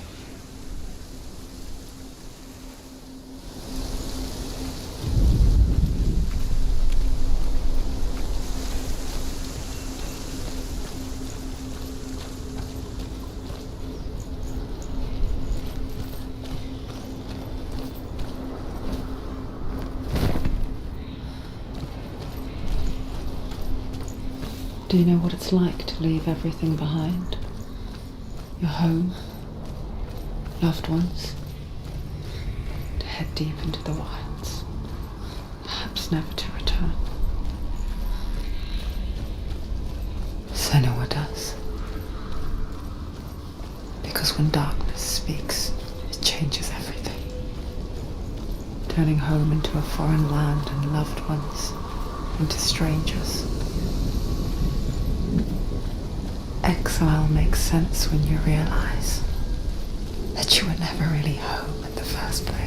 Do you know what it's like to leave everything behind? Your home, loved ones, to head deep into the wilds, perhaps never to return. Senua does. Because when darkness speaks, it changes everything, turning home into a foreign land and loved ones into strangers. Exile makes sense when you realize that you were never really home in the first place.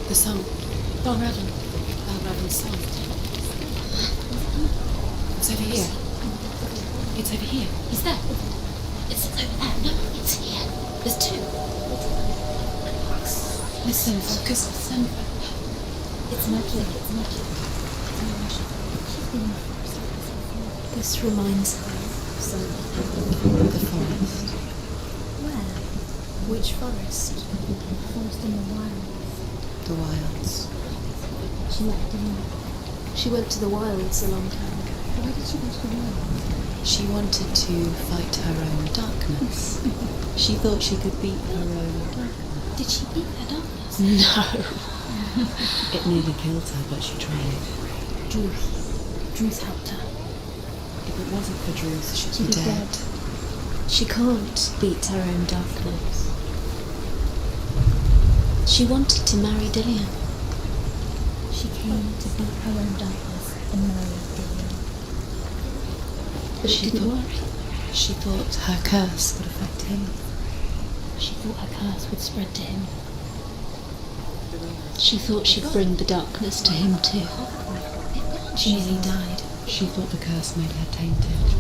The song. Balraven's song. It's over here. It's over here. Is there? It's over there. No, it's here. There's 2. Listen, focus. Listen. It's magic. This reminds her of something. The forest. Where? Which forest? The forest in the wild. The wilds. She left alone. She went to the wilds a long time ago. Why did she go to the wilds? She wanted to fight her own darkness. She thought she could beat her own darkness. Did she beat her darkness? No. It nearly killed her, but she tried. Druth helped her. If it wasn't for Druth, she'd She'd be be dead. She can't beat her own darkness. She wanted to marry Dillian. She came to beat her own darkness and marry Dillian. But she didn't worry. She thought her curse would affect him. She thought her curse would spread to him. She thought she'd bring the darkness to him too. She nearly died. She thought the curse made her tainted.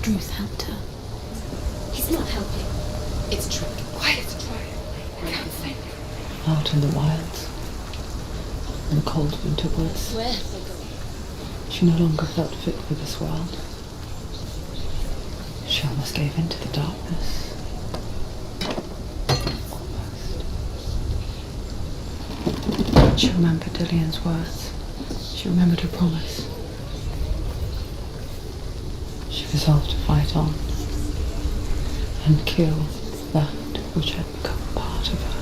Druth helped her. He's not helping. It's true. Quiet. I can't think. Out in the wilds, in the cold winter woods, Where? she no longer felt fit for this world. She almost gave in to the darkness. Almost. She remembered Dillian's words. She remembered her promise. She resolved to fight on and kill that which had become part of her.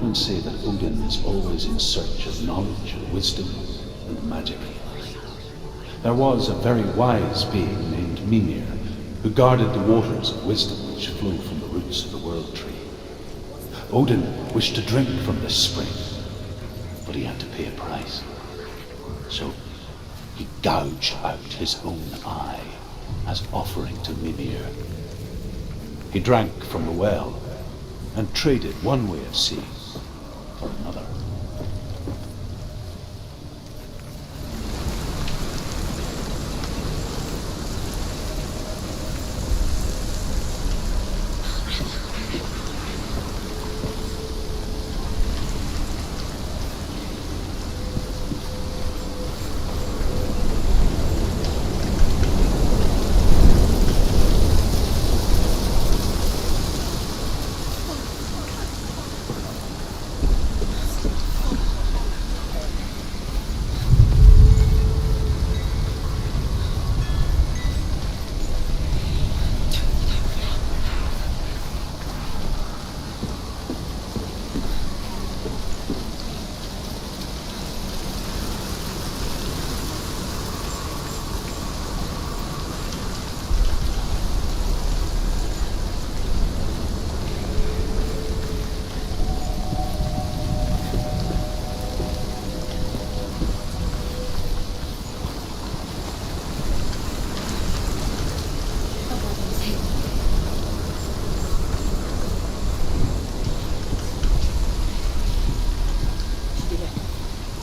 Northmen say that Odin is always in search of knowledge and wisdom and magic. There was a very wise being named Mimir who guarded the waters of wisdom which flow from the roots of the world tree. Odin wished to drink from this spring, but he had to pay a price. So he gouged out his own eye as offering to Mimir. He drank from the well and traded one way of seeing for another.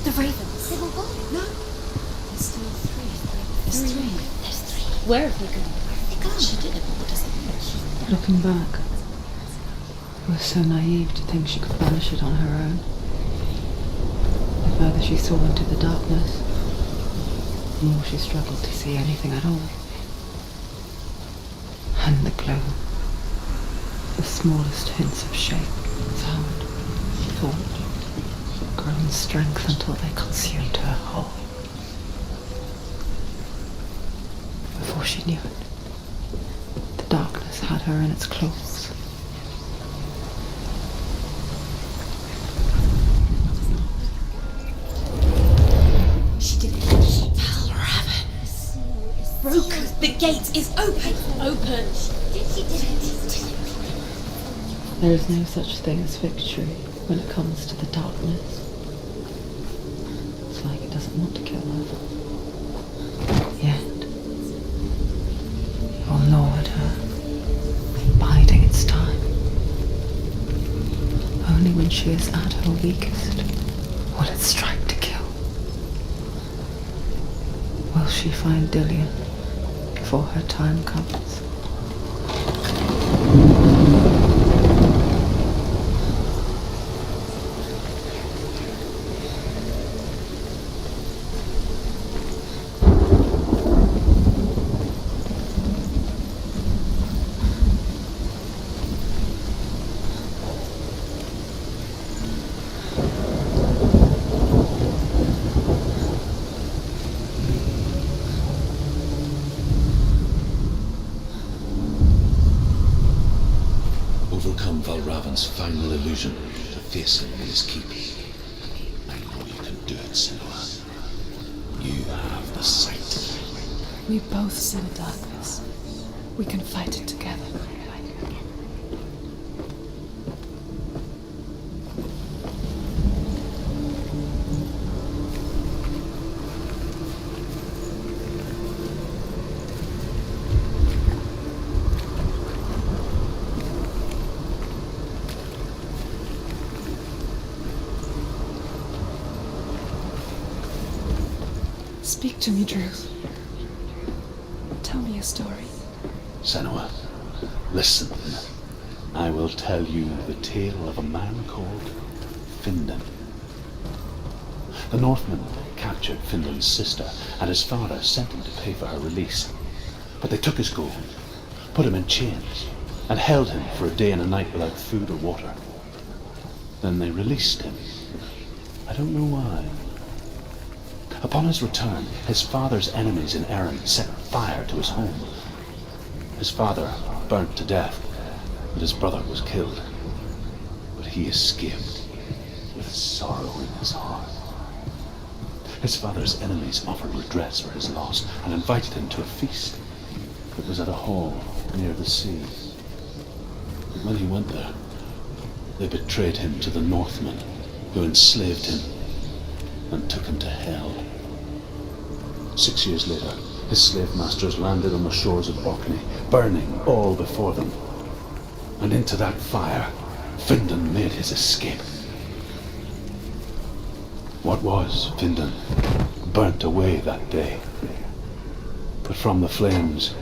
The ravens. They've all gone. No. There's still three. There's three. Where have they gone? She did it. What does it mean? Looking back, I was so naive to think she could banish it on her own. The further she saw into the darkness, the more she struggled to see anything at all. And the glow, the smallest hints of shape, sound, thought, grow in strength until they consumed her whole. Before she knew it, the darkness had her in its claws. She did it. Valravan. Broken. The gate is open. Open! She did it. There is no such thing as victory when it comes to the darkness. It's like it doesn't want to kill her. Yet, it will gnaw at her, biding its time. Only when she is at her weakest will it strike to kill. Will she find Dillion before her time comes? Overcome Valravan's final illusion to face him in his keep. I know you can do it, Senua. You have the sight. We both see the darkness. We can fight it together. Speak to me, Drew. Tell me a story. Senua, listen. I will tell you the tale of a man called Findan. The Northmen captured Findan's sister, and his father sent him to pay for her release. But they took his gold, put him in chains, and held him for a day and a night without food or water. Then they released him. I don't know why. Upon his return, his father's enemies in Erin set fire to his home. His father burnt to death, and his brother was killed. But he escaped with sorrow in his heart. His father's enemies offered redress for his loss and invited him to a feast. It was at a hall near the sea. But when he went there, they betrayed him to the Northmen, who enslaved him and took him to hell. 6 years later, his slave masters landed on the shores of Orkney, burning all before them. And into that fire, Findan made his escape. What was Findan burnt away that day. But from the flames,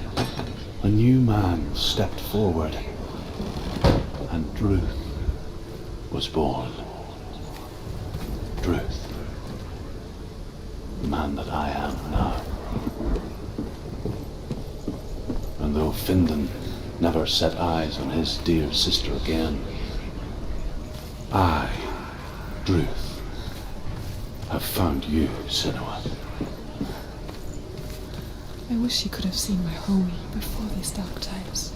a new man stepped forward, and Druth was born. Druth, the man that I am now. And though Findan never set eyes on his dear sister again, I, Druth, have found you, Senua. I wish he could have seen my home before these dark times.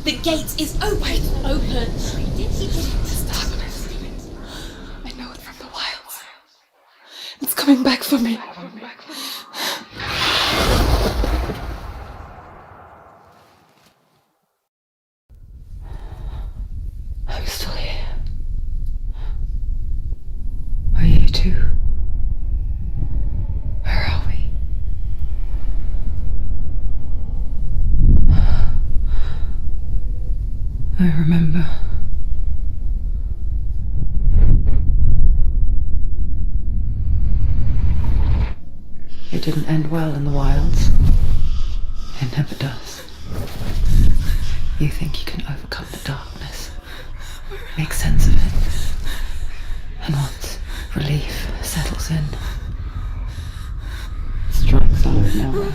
The gate is open! Open! This darkness. I know it from the wilds. It's coming back for me. I'm still here. Are you too? Where are we? I remember. It didn't end well in the wilds. It never does. You think you can overcome the darkness, make sense of it, and once relief settles in, it strikes out of nowhere,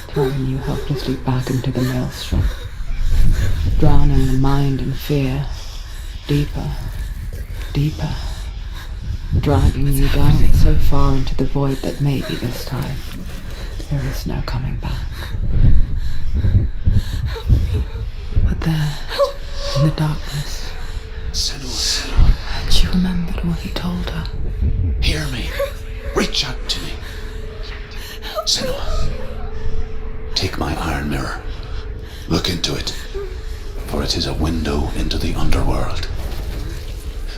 throwing you helplessly back into the maelstrom, drowning the mind in fear, deeper, deeper, dragging you down so far into the void that maybe this time there is no coming back. But there, in the darkness, Senua, she remembered what he told her. hear me. Reach out to me. Senua, take my iron mirror. Look into it, for it is a window into the underworld.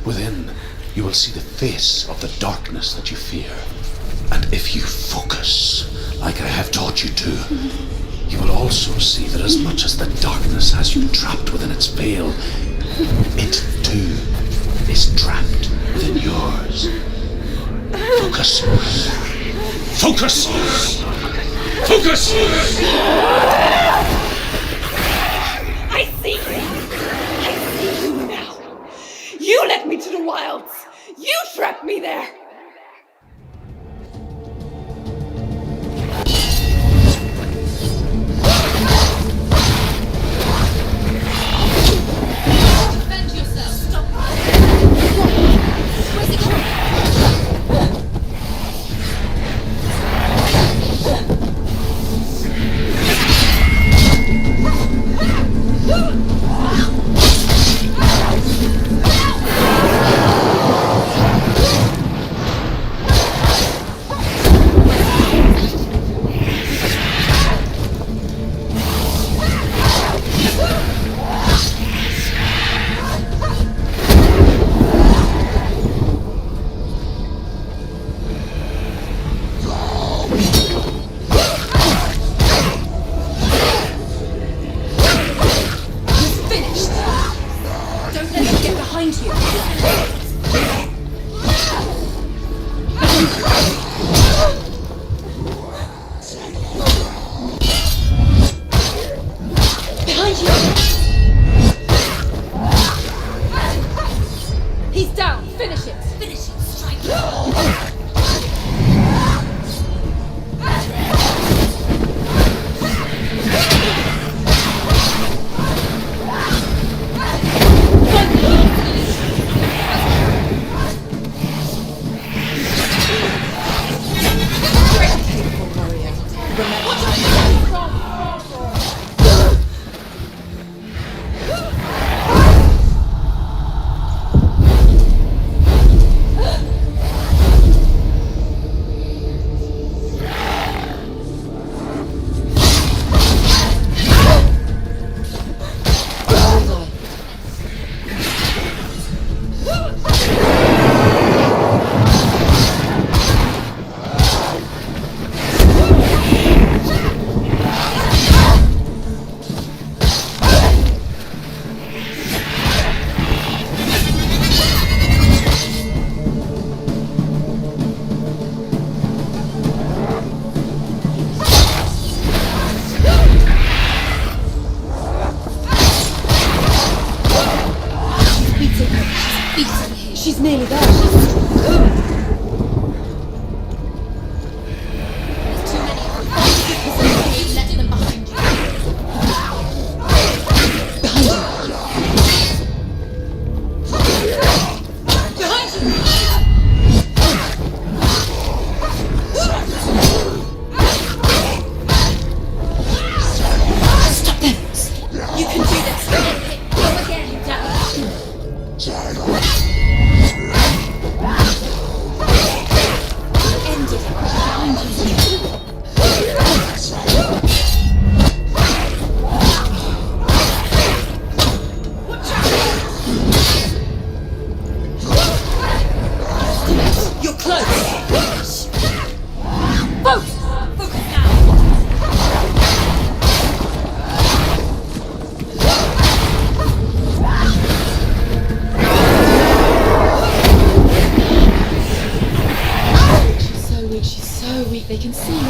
Within, you will see the face of the darkness that you fear. And if you focus, like I have taught you to, you will also see that as much as the darkness has you trapped within its veil, it too is trapped within yours. Focus. Focus! Focus! I see you now. You led me to the wilds. You trapped me there. Defend yourself! Stop! Where's it going? nearly there. There's too many of them. Let them behind you. Behind you. Behind you. Stop them. You can do this. Go again, down. End it. Behind you. You're close. Focus. Focus now. She's so weak. They can see you.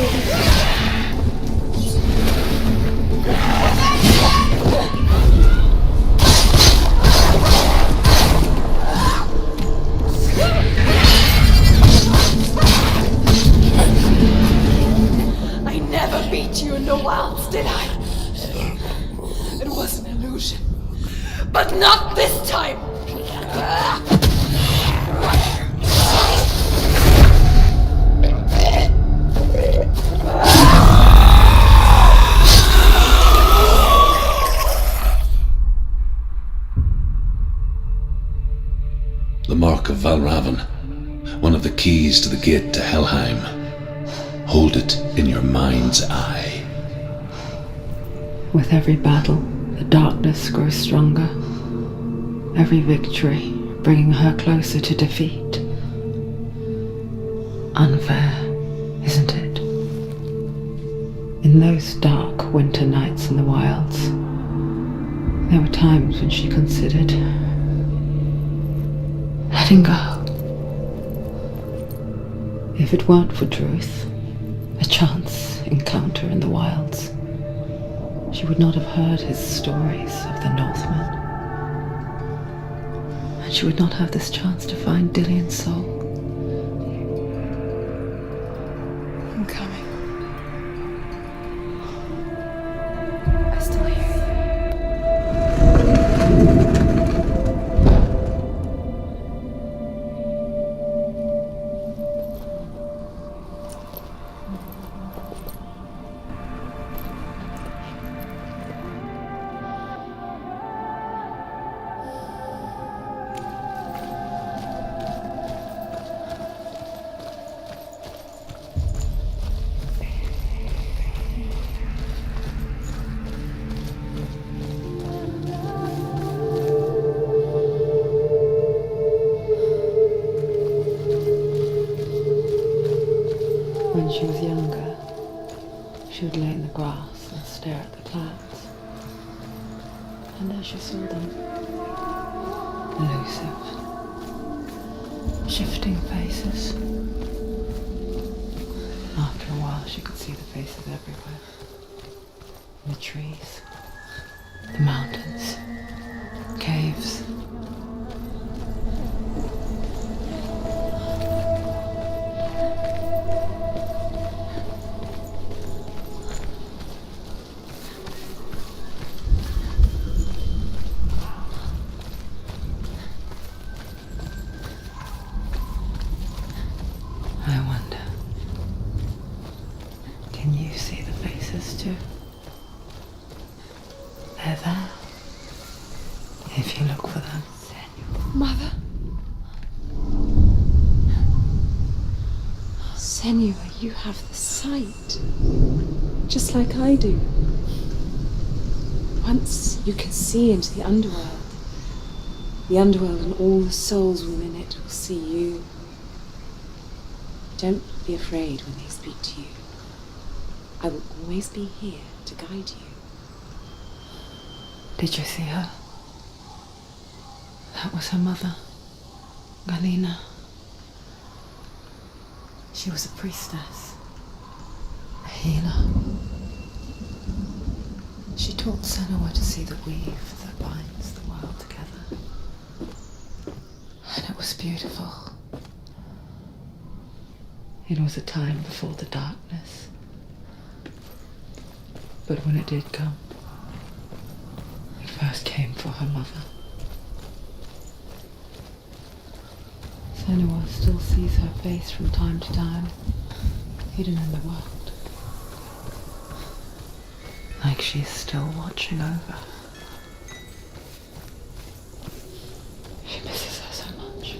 I never beat you in the wilds, did I? It was an illusion. But not this time! The Mark of Valravan, one of the keys to the gate to Helheim. Hold it in your mind's eye. With every battle, the darkness grows stronger. Every victory bringing her closer to defeat. Unfair, isn't it? In those dark winter nights in the wilds, there were times when she considered letting go. If it weren't for Druth, a chance encounter in the wilds, she would not have heard his stories of the Northmen. And she would not have this chance to find Dillion's soul. I'm coming. I still hear you. When she was younger, she would lay in the grass and stare at the clouds. And there she saw them. Elusive. Shifting faces. After a while, she could see the faces everywhere. In the trees, the mountains, caves. I wonder, can you see the faces too? They're there, if you look for them. Mother? Senua, you have the sight. Just like I do. Once you can see into the underworld. The underworld and all the souls within it will see you. Don't be afraid when they speak to you. I will always be here to guide you. Did you see her? That was her mother, Galina. She was a priestess, a healer. She taught Senua to see the weave that binds the world together. And it was beautiful. beautiful. It was a time before the darkness. But when it did come, it first came for her mother. Senua still sees her face from time to time, hidden in the world. Like she's still watching over. She misses her so much.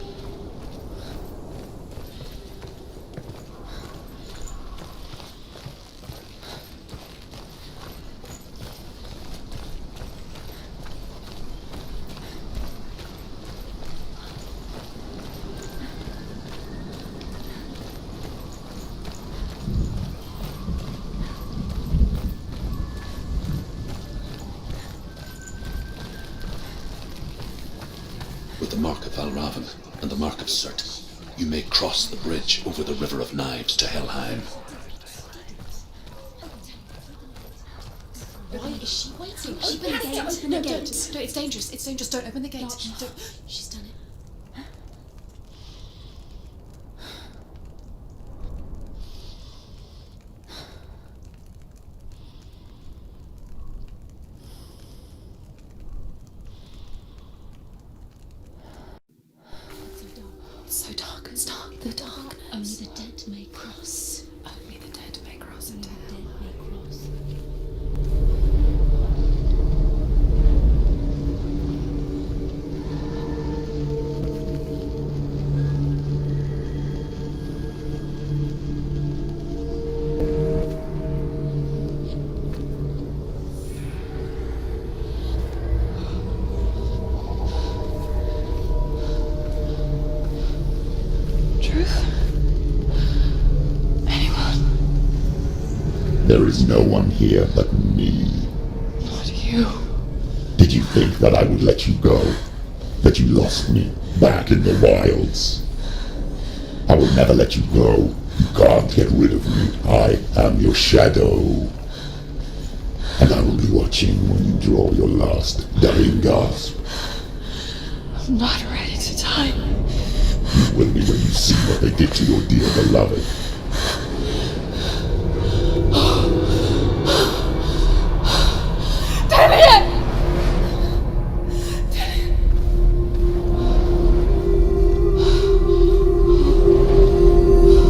With the mark of Valravan and the mark of Surt, you may cross the bridge over the River of Knives to Helheim. Why is she waiting? Open the gate. Open the gate. No, it's dangerous. It's dangerous. Don't open the gate. Don't. She's done it. It's so dark. It's dark. The darkness. Only the dead may cross. Only the dead may cross into hell. Dead may cross. There is no one here but me. Not you. Did you think that I would let you go? That you lost me back in the wilds? I will never let you go. You can't get rid of me. I am your shadow. And I will be watching when you draw your last dying gasp. I'm not ready to die. You will be when you see what they did to your dear beloved.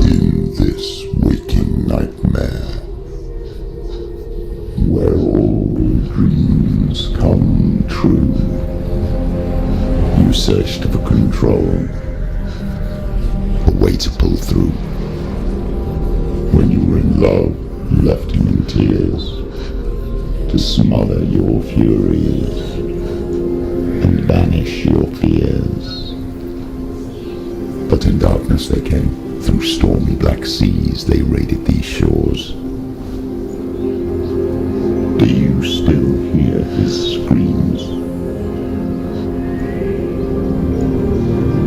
In this waking nightmare, where all dreams come true, you searched for control, a way to pull through. When you were in love, you left him in tears, to smother your furies and banish your fears. But in darkness they came, through stormy black seas they raided these shores. Do you still hear his screams?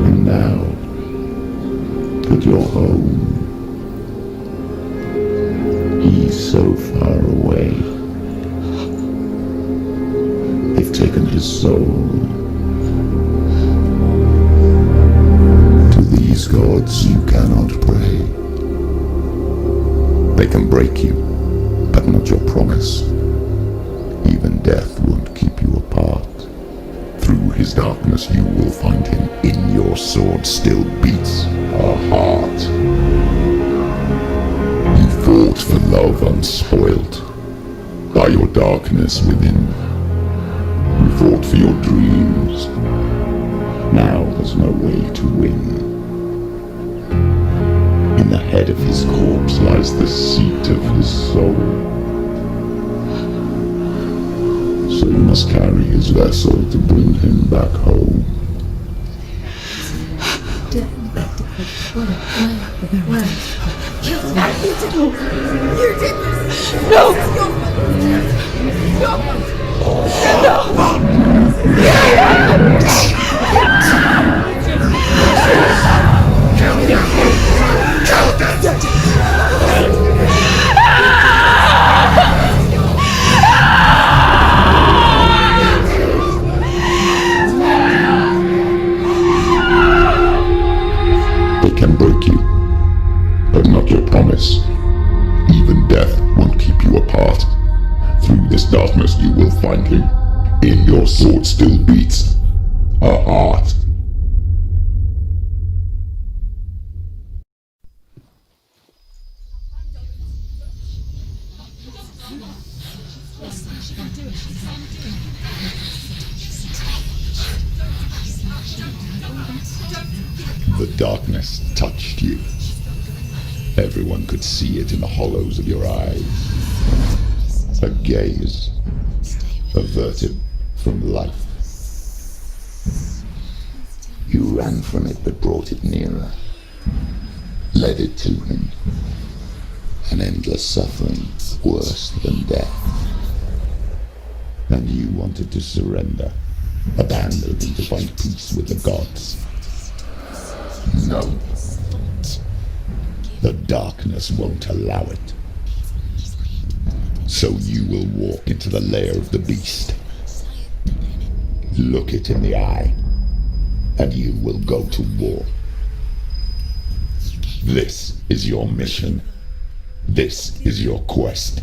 And now that you're home, he's so far away. They've taken his soul. To these gods you cannot pray. They can break you, but not your promise. Even death won't keep you apart. Through his darkness you will find him. In your sword still beats a heart. You fought for love unspoilt by your darkness within. You fought for your dreams. Now there's no way to win. In the head of his corpse lies the seat of his soul. So you must carry his vessel to bring him back home. darkness you will find him. In your sword still beats a heart. The darkness touched you. Everyone could see it in the hollows of your eyes. A gaze averted from life. You ran from it but brought it nearer. Led it to him. An endless suffering worse than death. And you wanted to surrender. Abandon him to find peace with the gods. No. The darkness won't allow it. So you will walk into the lair of the beast. Look it in the eye, and you will go to war. This is your mission. This is your quest.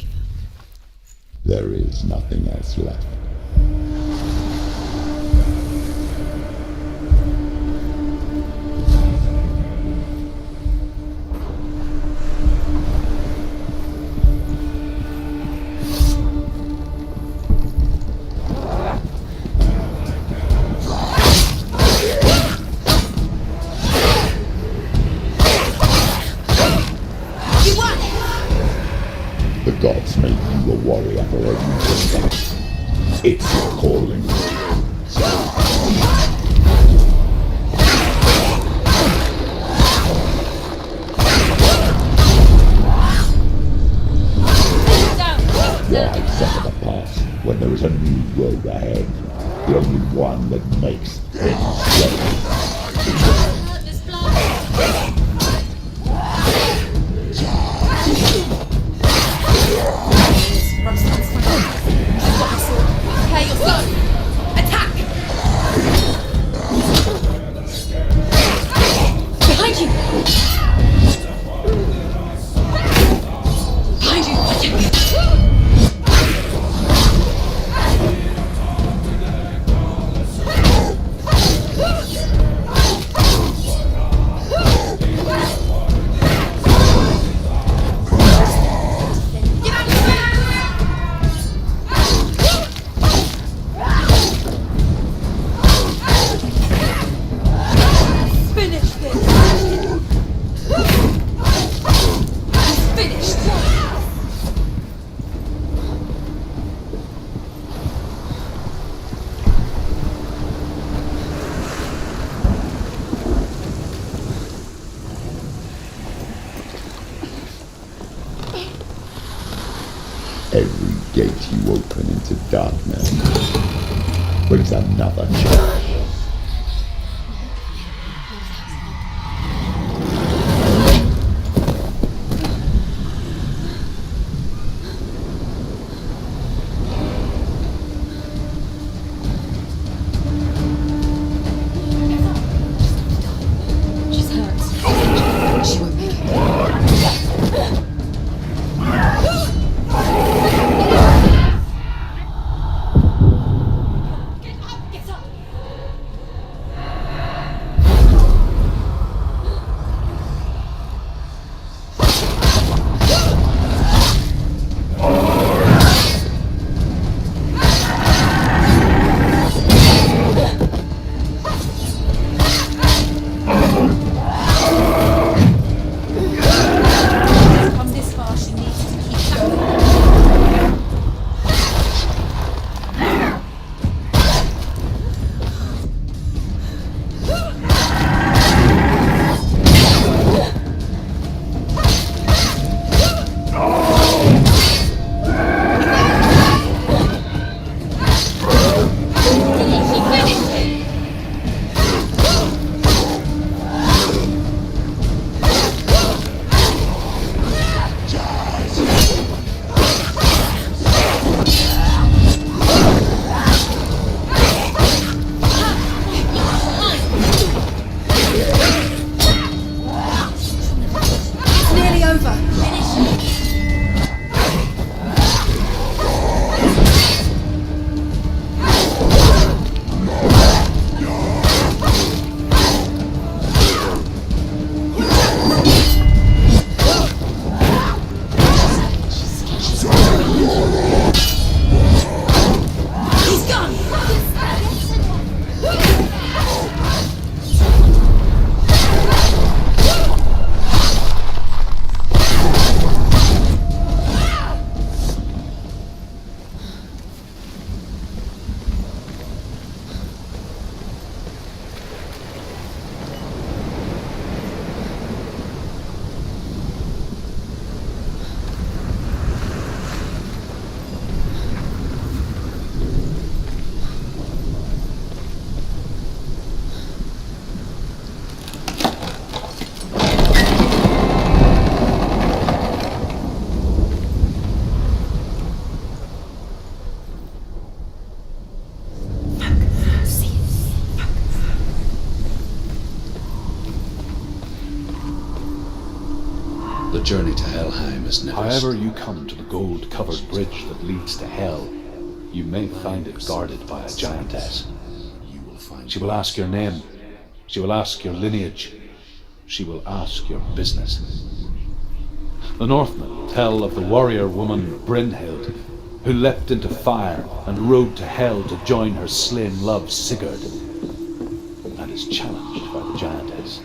There is nothing else left. The gods made you a warrior for a reason. It's your calling. Why suffer the past when there is a new road ahead? The only one that makes things right. Every gate you open into darkness brings another challenge. She's hurt. She won't make it. The journey to Helheim is never... However you come to the gold-covered bridge that leads to Hell, you may find it guarded by a giantess. She will ask your name. She will ask your lineage. She will ask your business. The Northmen tell of the warrior woman Brynhild, who leapt into fire and rode to Hell to join her slain love Sigurd, and is challenged by the giantess.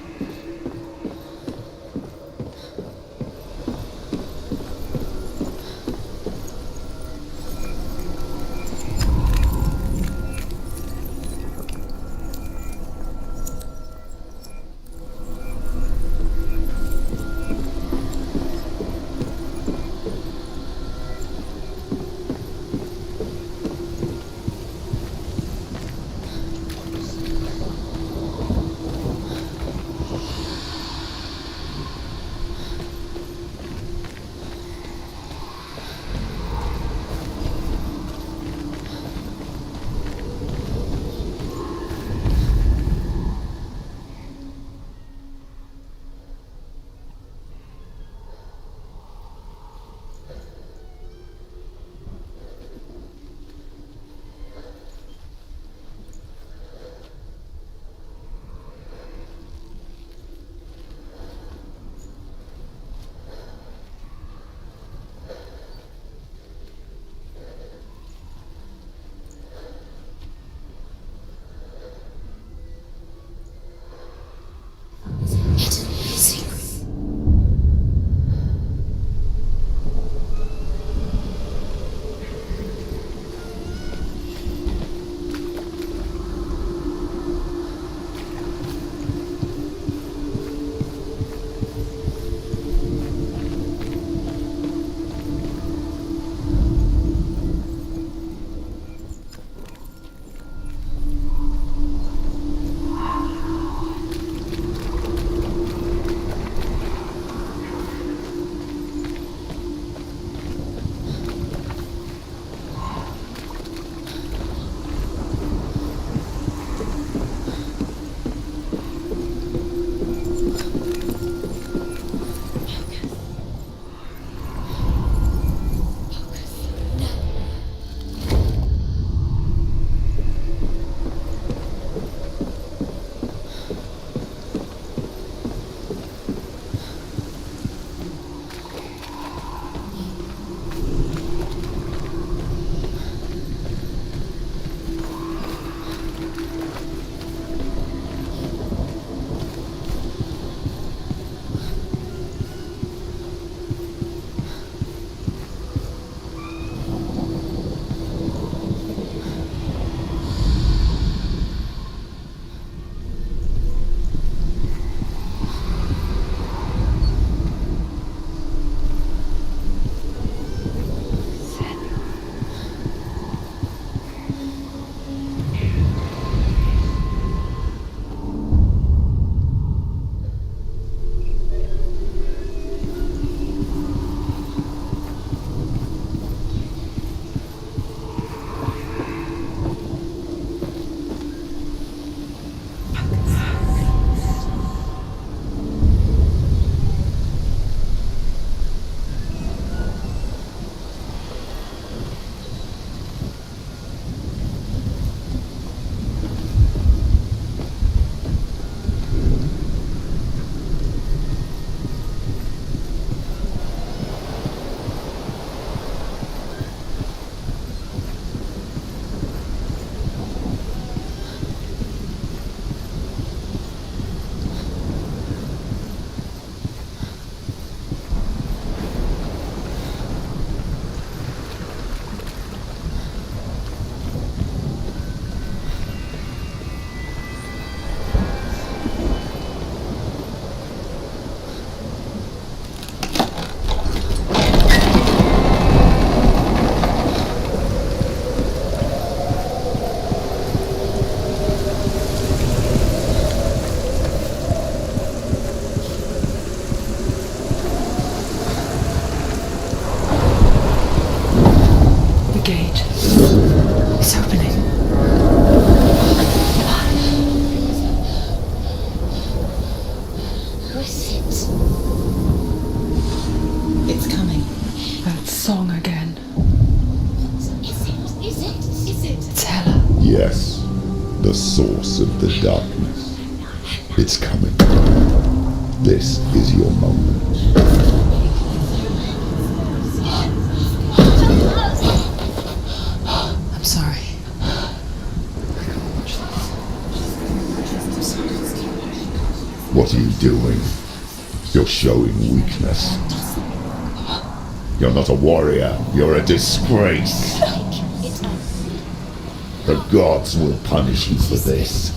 Yes, the source of the darkness. It's coming. This is your moment. I'm sorry. What are you doing? You're showing weakness. You're not a warrior. You're a disgrace. The gods will punish you for this.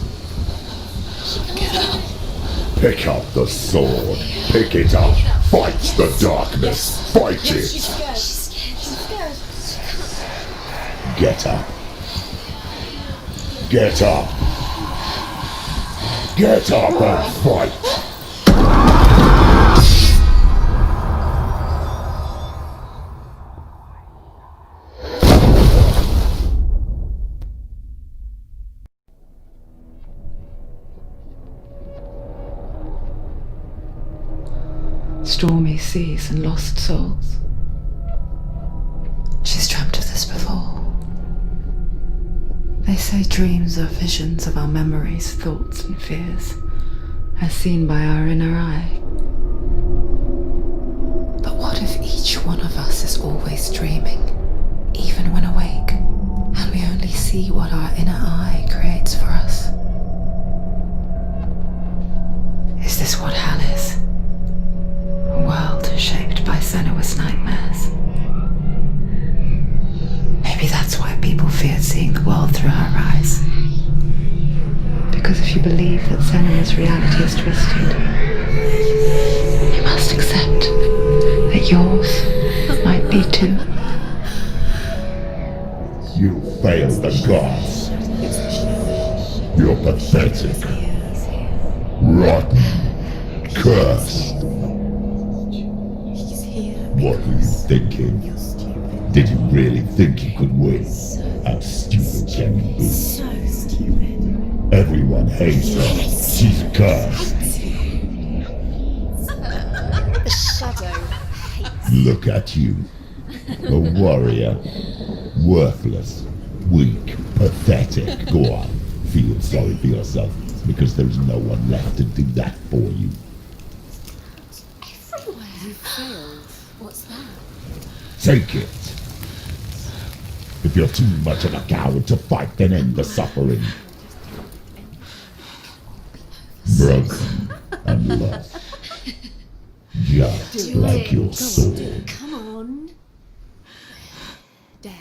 Pick up the sword. Pick it up. Fight the darkness. Fight it. She's scared. Get up. Get up. Get up and fight. Stormy seas and lost souls. She's dreamt of this before. They say dreams are visions of our memories, thoughts and fears, as seen by our inner eye. But what if each one of us is always dreaming, even when awake, and we only see what our inner eye creates for us? Is this what hell is? A world shaped by Senua's nightmares. Maybe that's why people feared seeing the world through her eyes. Because if you believe that Senua's reality is twisted, you must accept that yours might be too. You failed the gods. You're pathetic. Rotten. Cursed. What were you thinking? Did you really think you could win? How stupid can you be? So stupid. Everyone hates her. She's cursed. The shadow hates. Look at you. A warrior. Worthless. Weak. Pathetic. Go on. Feel sorry for yourself, because there's no one left to do that for you. Everywhere. You failed. What's that? Take it. If you're too much of a coward to fight, then end the suffering. Broken and lost. Just like your soul. Come on. Dare.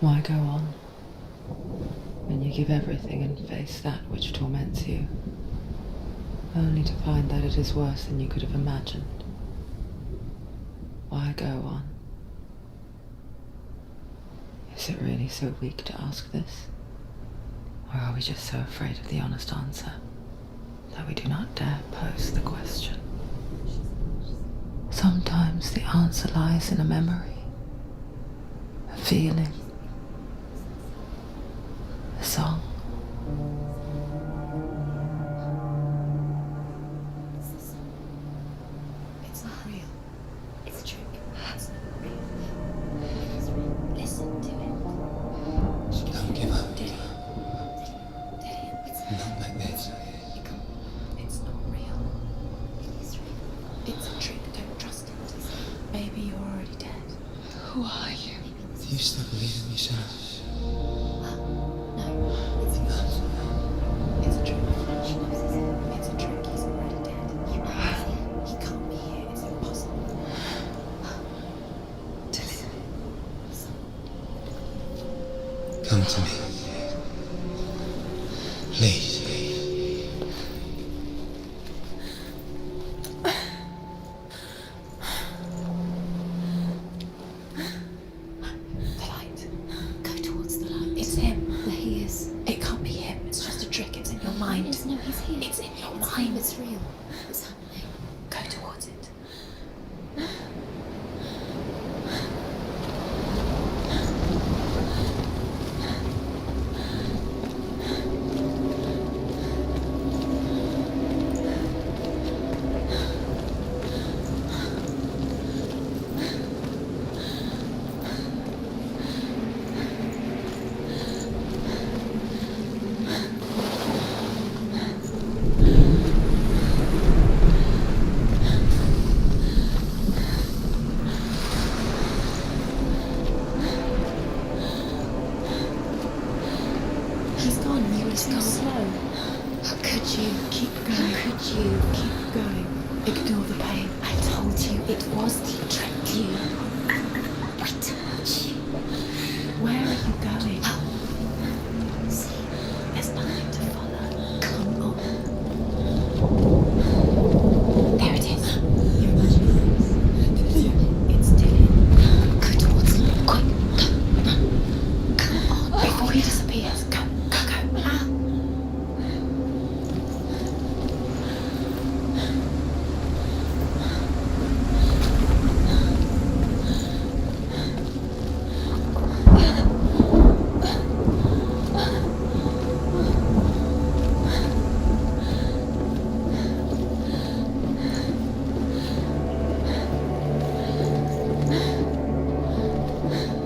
Why go on when you give everything and face that which torments you, only to find that it is worse than you could have imagined? Why go on? Is it really so weak to ask this? Or are we just so afraid of the honest answer that we do not dare pose the question? Sometimes the answer lies in a memory, a feeling, a song. It's not real. It's a trick. It's not real. It is real. Listen to it. Don't give up. Daddy. It's Not like this. You can't. It's not real. It is real. It's a trick. Don't trust it. Maybe you're already dead. Who are you? Do you still believe in yourself? No, it's not. It's a trick. She knows it's a trick. He's already dead. You know he's here. He can't be here. It's impossible. Come to me. Please. The light. Go towards the light. It's him. There he is. It can't be him. It's just a trick. It's in your mind. No, he's here. It's in your mind. It's real. It's happening. Go towards it. you. Keep going. Ignore the pain. I told you it was he tricked you. Wait. Where are you going? See, there's nothing to follow. Come on. There it is. You're imagining this. It's Dylan. Go towards him. Quick. Go. Run. Come on. Before he disappears. Go. Go. Go. Ah.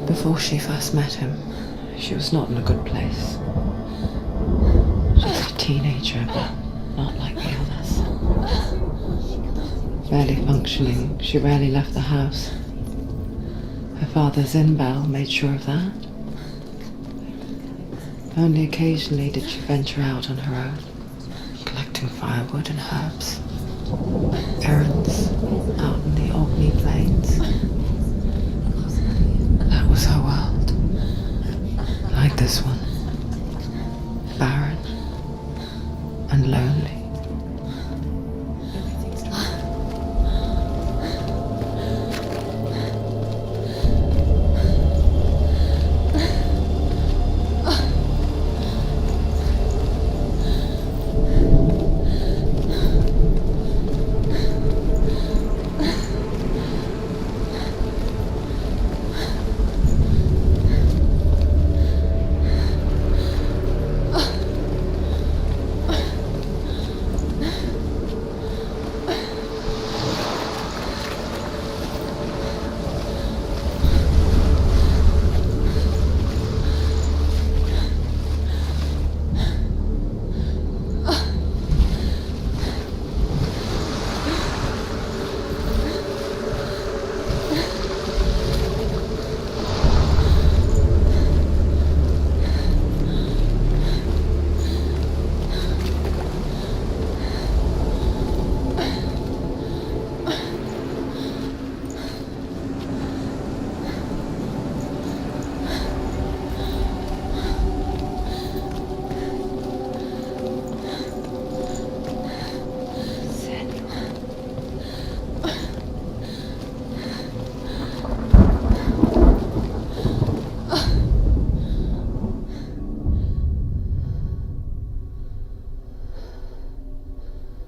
Before she first met him, she was not in a good place. She was a teenager, but not like the others. Barely functioning, she rarely left the house. Her father's in-bell made sure of that. Only occasionally did she venture out on her own, collecting firewood and herbs. Errands out in the Orkney Plains. That was her world. Like this one. Barren and lonely.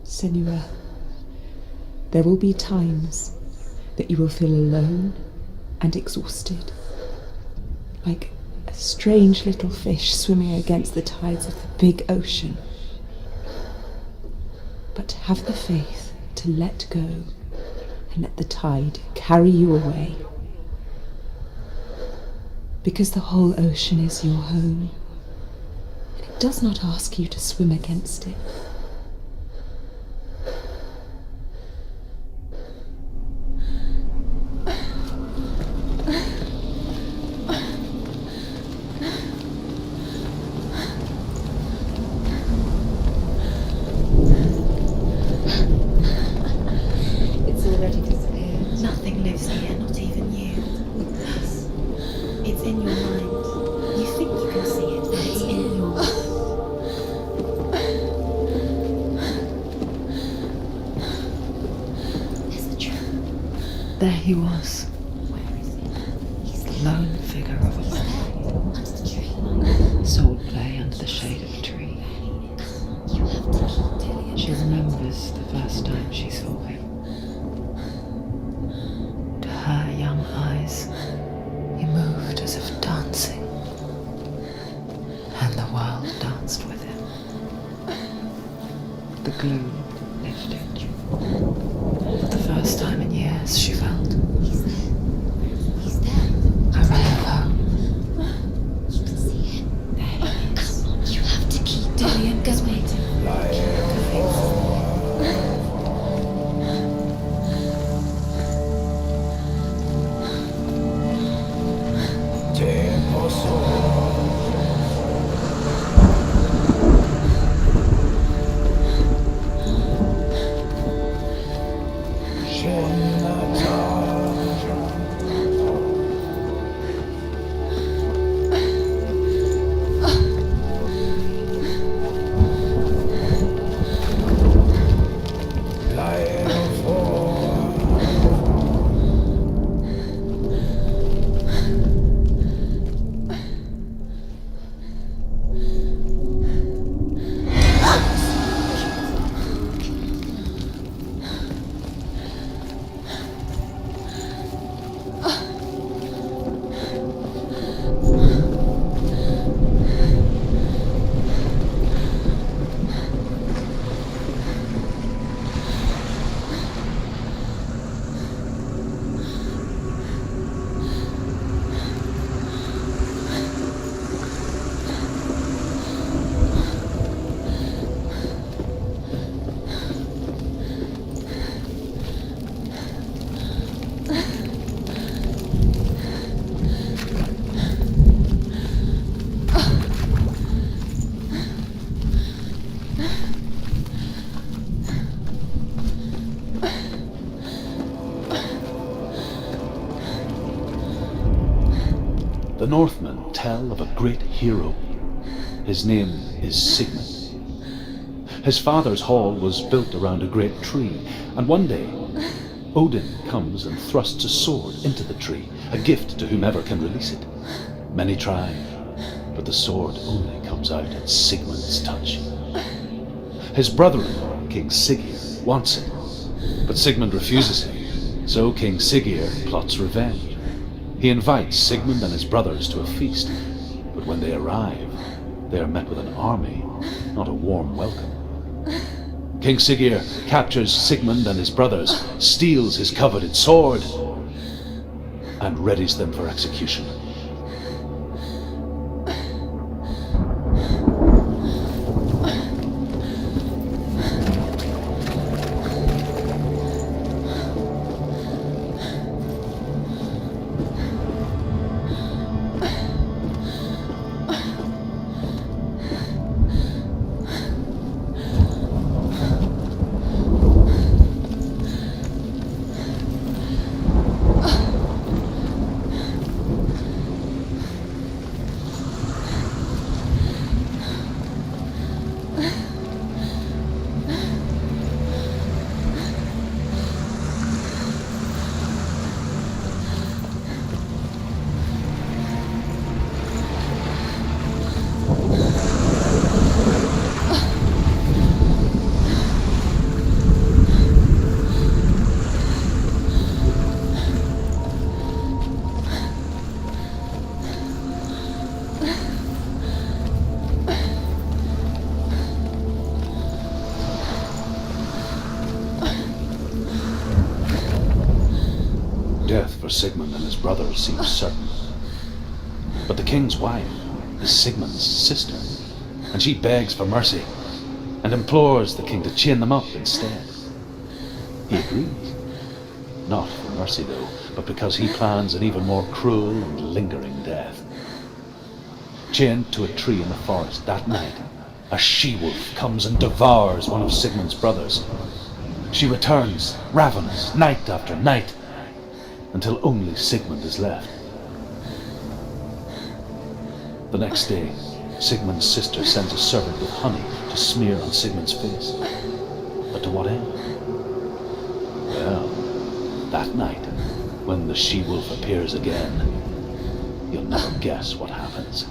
Senua, there will be times that you will feel alone and exhausted, like a strange little fish swimming against the tides of the big ocean. But have the faith to let go and let the tide carry you away. Because the whole ocean is your home, and it does not ask you to swim against it. There he was, the lone figure of a boy. Soul play under the shade of a tree. She remembers the first time she saw him. To her young eyes, he moved as if dancing, and the world danced with him. The gloom lifted. For the first time in years, she felt a ray of hope. You can see him. There he is. Come on, you have to keep Dillian, go waiting. The Northmen tell of a great hero. His name is Sigmund. His father's hall was built around a great tree, and one day Odin comes and thrusts a sword into the tree, a gift to whomever can release it. Many try, but the sword only comes out at Sigmund's touch. His brother-in-law, King Siggeir, wants it, but Sigmund refuses him, so King Siggeir plots revenge. He invites Sigmund and his brothers to a feast, but when they arrive, they are met with an army, not a warm welcome. King Siggeir captures Sigmund and his brothers, steals his coveted sword, and readies them for execution. Death for Sigmund and his brothers seems certain. But the king's wife is Sigmund's sister, and she begs for mercy and implores the king to chain them up instead. He agrees. Not for mercy though, but because he plans an even more cruel and lingering death. Chained to a tree in the forest that night, a she-wolf comes and devours one of Sigmund's brothers. She returns, ravenous, night after night, until only Sigmund is left. The next day, Sigmund's sister sends a servant with honey to smear on Sigmund's face. But to what end? Well, that night, when the she-wolf appears again, you'll never guess what happens.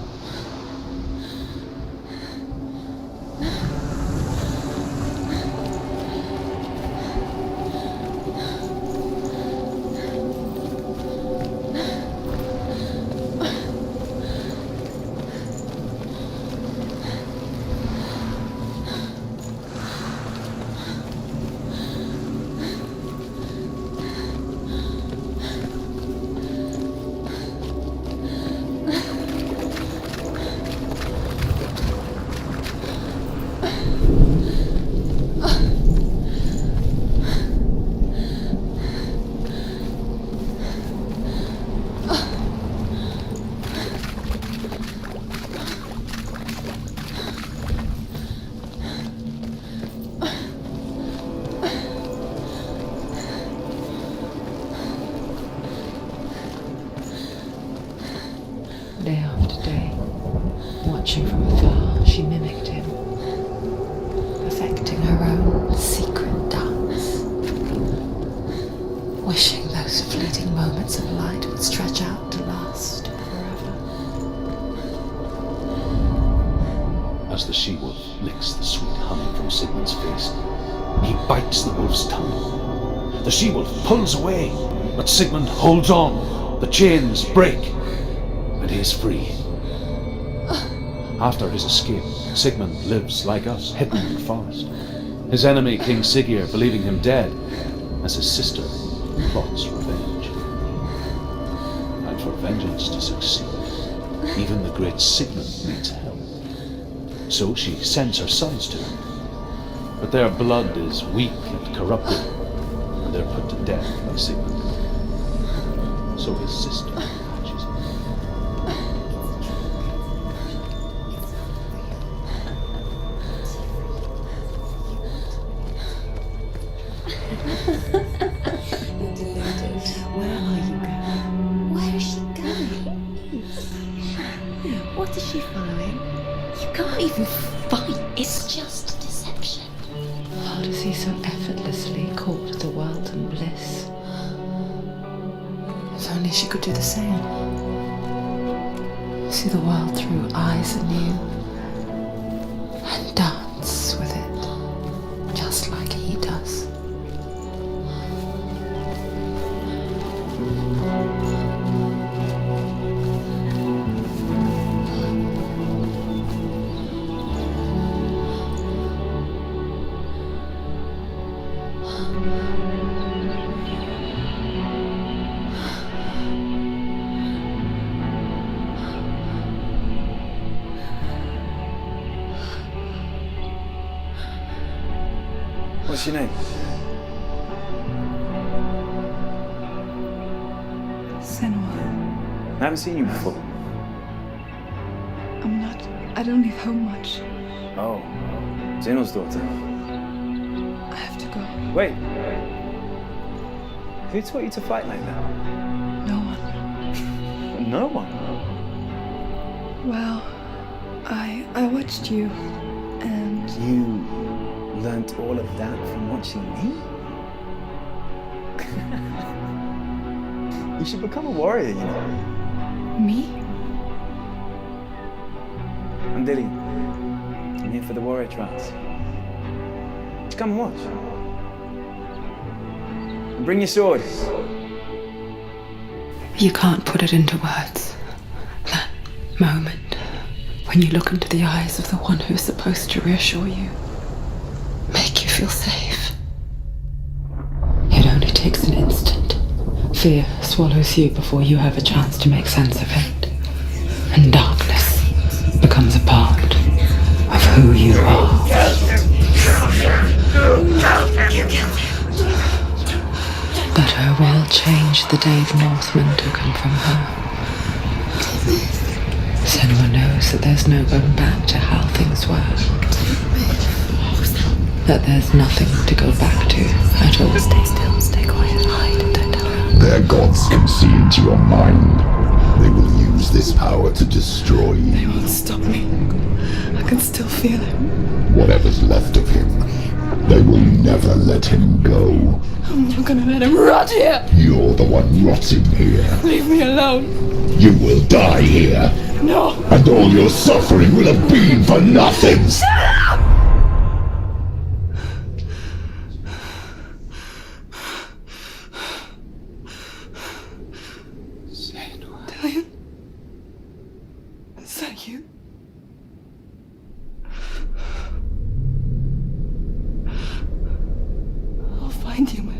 Day after day, watching from afar, she mimicked him, perfecting her own secret dance, wishing those fleeting moments of light would stretch out to last forever. As the she-wolf licks the sweet honey from Sigmund's face, he bites the wolf's tongue. The she-wolf pulls away, but Sigmund holds on. The chains break, and he is free. After his escape, Sigmund lives like us, hidden in the forest. His enemy, King Siggeir, believing him dead, as his sister plots revenge. And for vengeance to succeed, even the great Sigmund needs help. So she sends her sons to him. But their blood is weak and corrupted, and they're put to death by Sigmund. So his sister catches him. even fight. It's just deception. How does he so effortlessly court the world and bliss? If only she could do the same. See the world through eyes anew and dance with it just like he does. What's your name? Senua. I haven't seen you before. I don't leave home much. Oh, Zeno's daughter. I have to go. Wait. Who taught you to fight like that? No one. No one? Well, I watched you, and... You learnt all of that from watching me? You should become a warrior, you know. Me? I'm Dillian. I'm here for the warrior trials. Just come and watch. And bring your sword. You can't put it into words. That moment when you look into the eyes of the one who's supposed to reassure you, make you feel safe. It only takes an instant. Fear swallows you before you have a chance to make sense of it. And darkness becomes a part of who you are. But her world changed the day the Northmen took him from her. Senua knows that there's no going back to how things were. That there's nothing to go back to at all. Stay still, stay quiet, hide, don't tell her. Their gods can see into your mind. They will use this power to destroy you. They won't stop me. I can still feel him. Whatever's left of him, they will never let him go. I'm not gonna let him rot here. You're the one rotting here. Leave me alone. You will die here. No. And all your suffering will have been for nothing. Shut up! Dillian? Is that you? I'll find you, my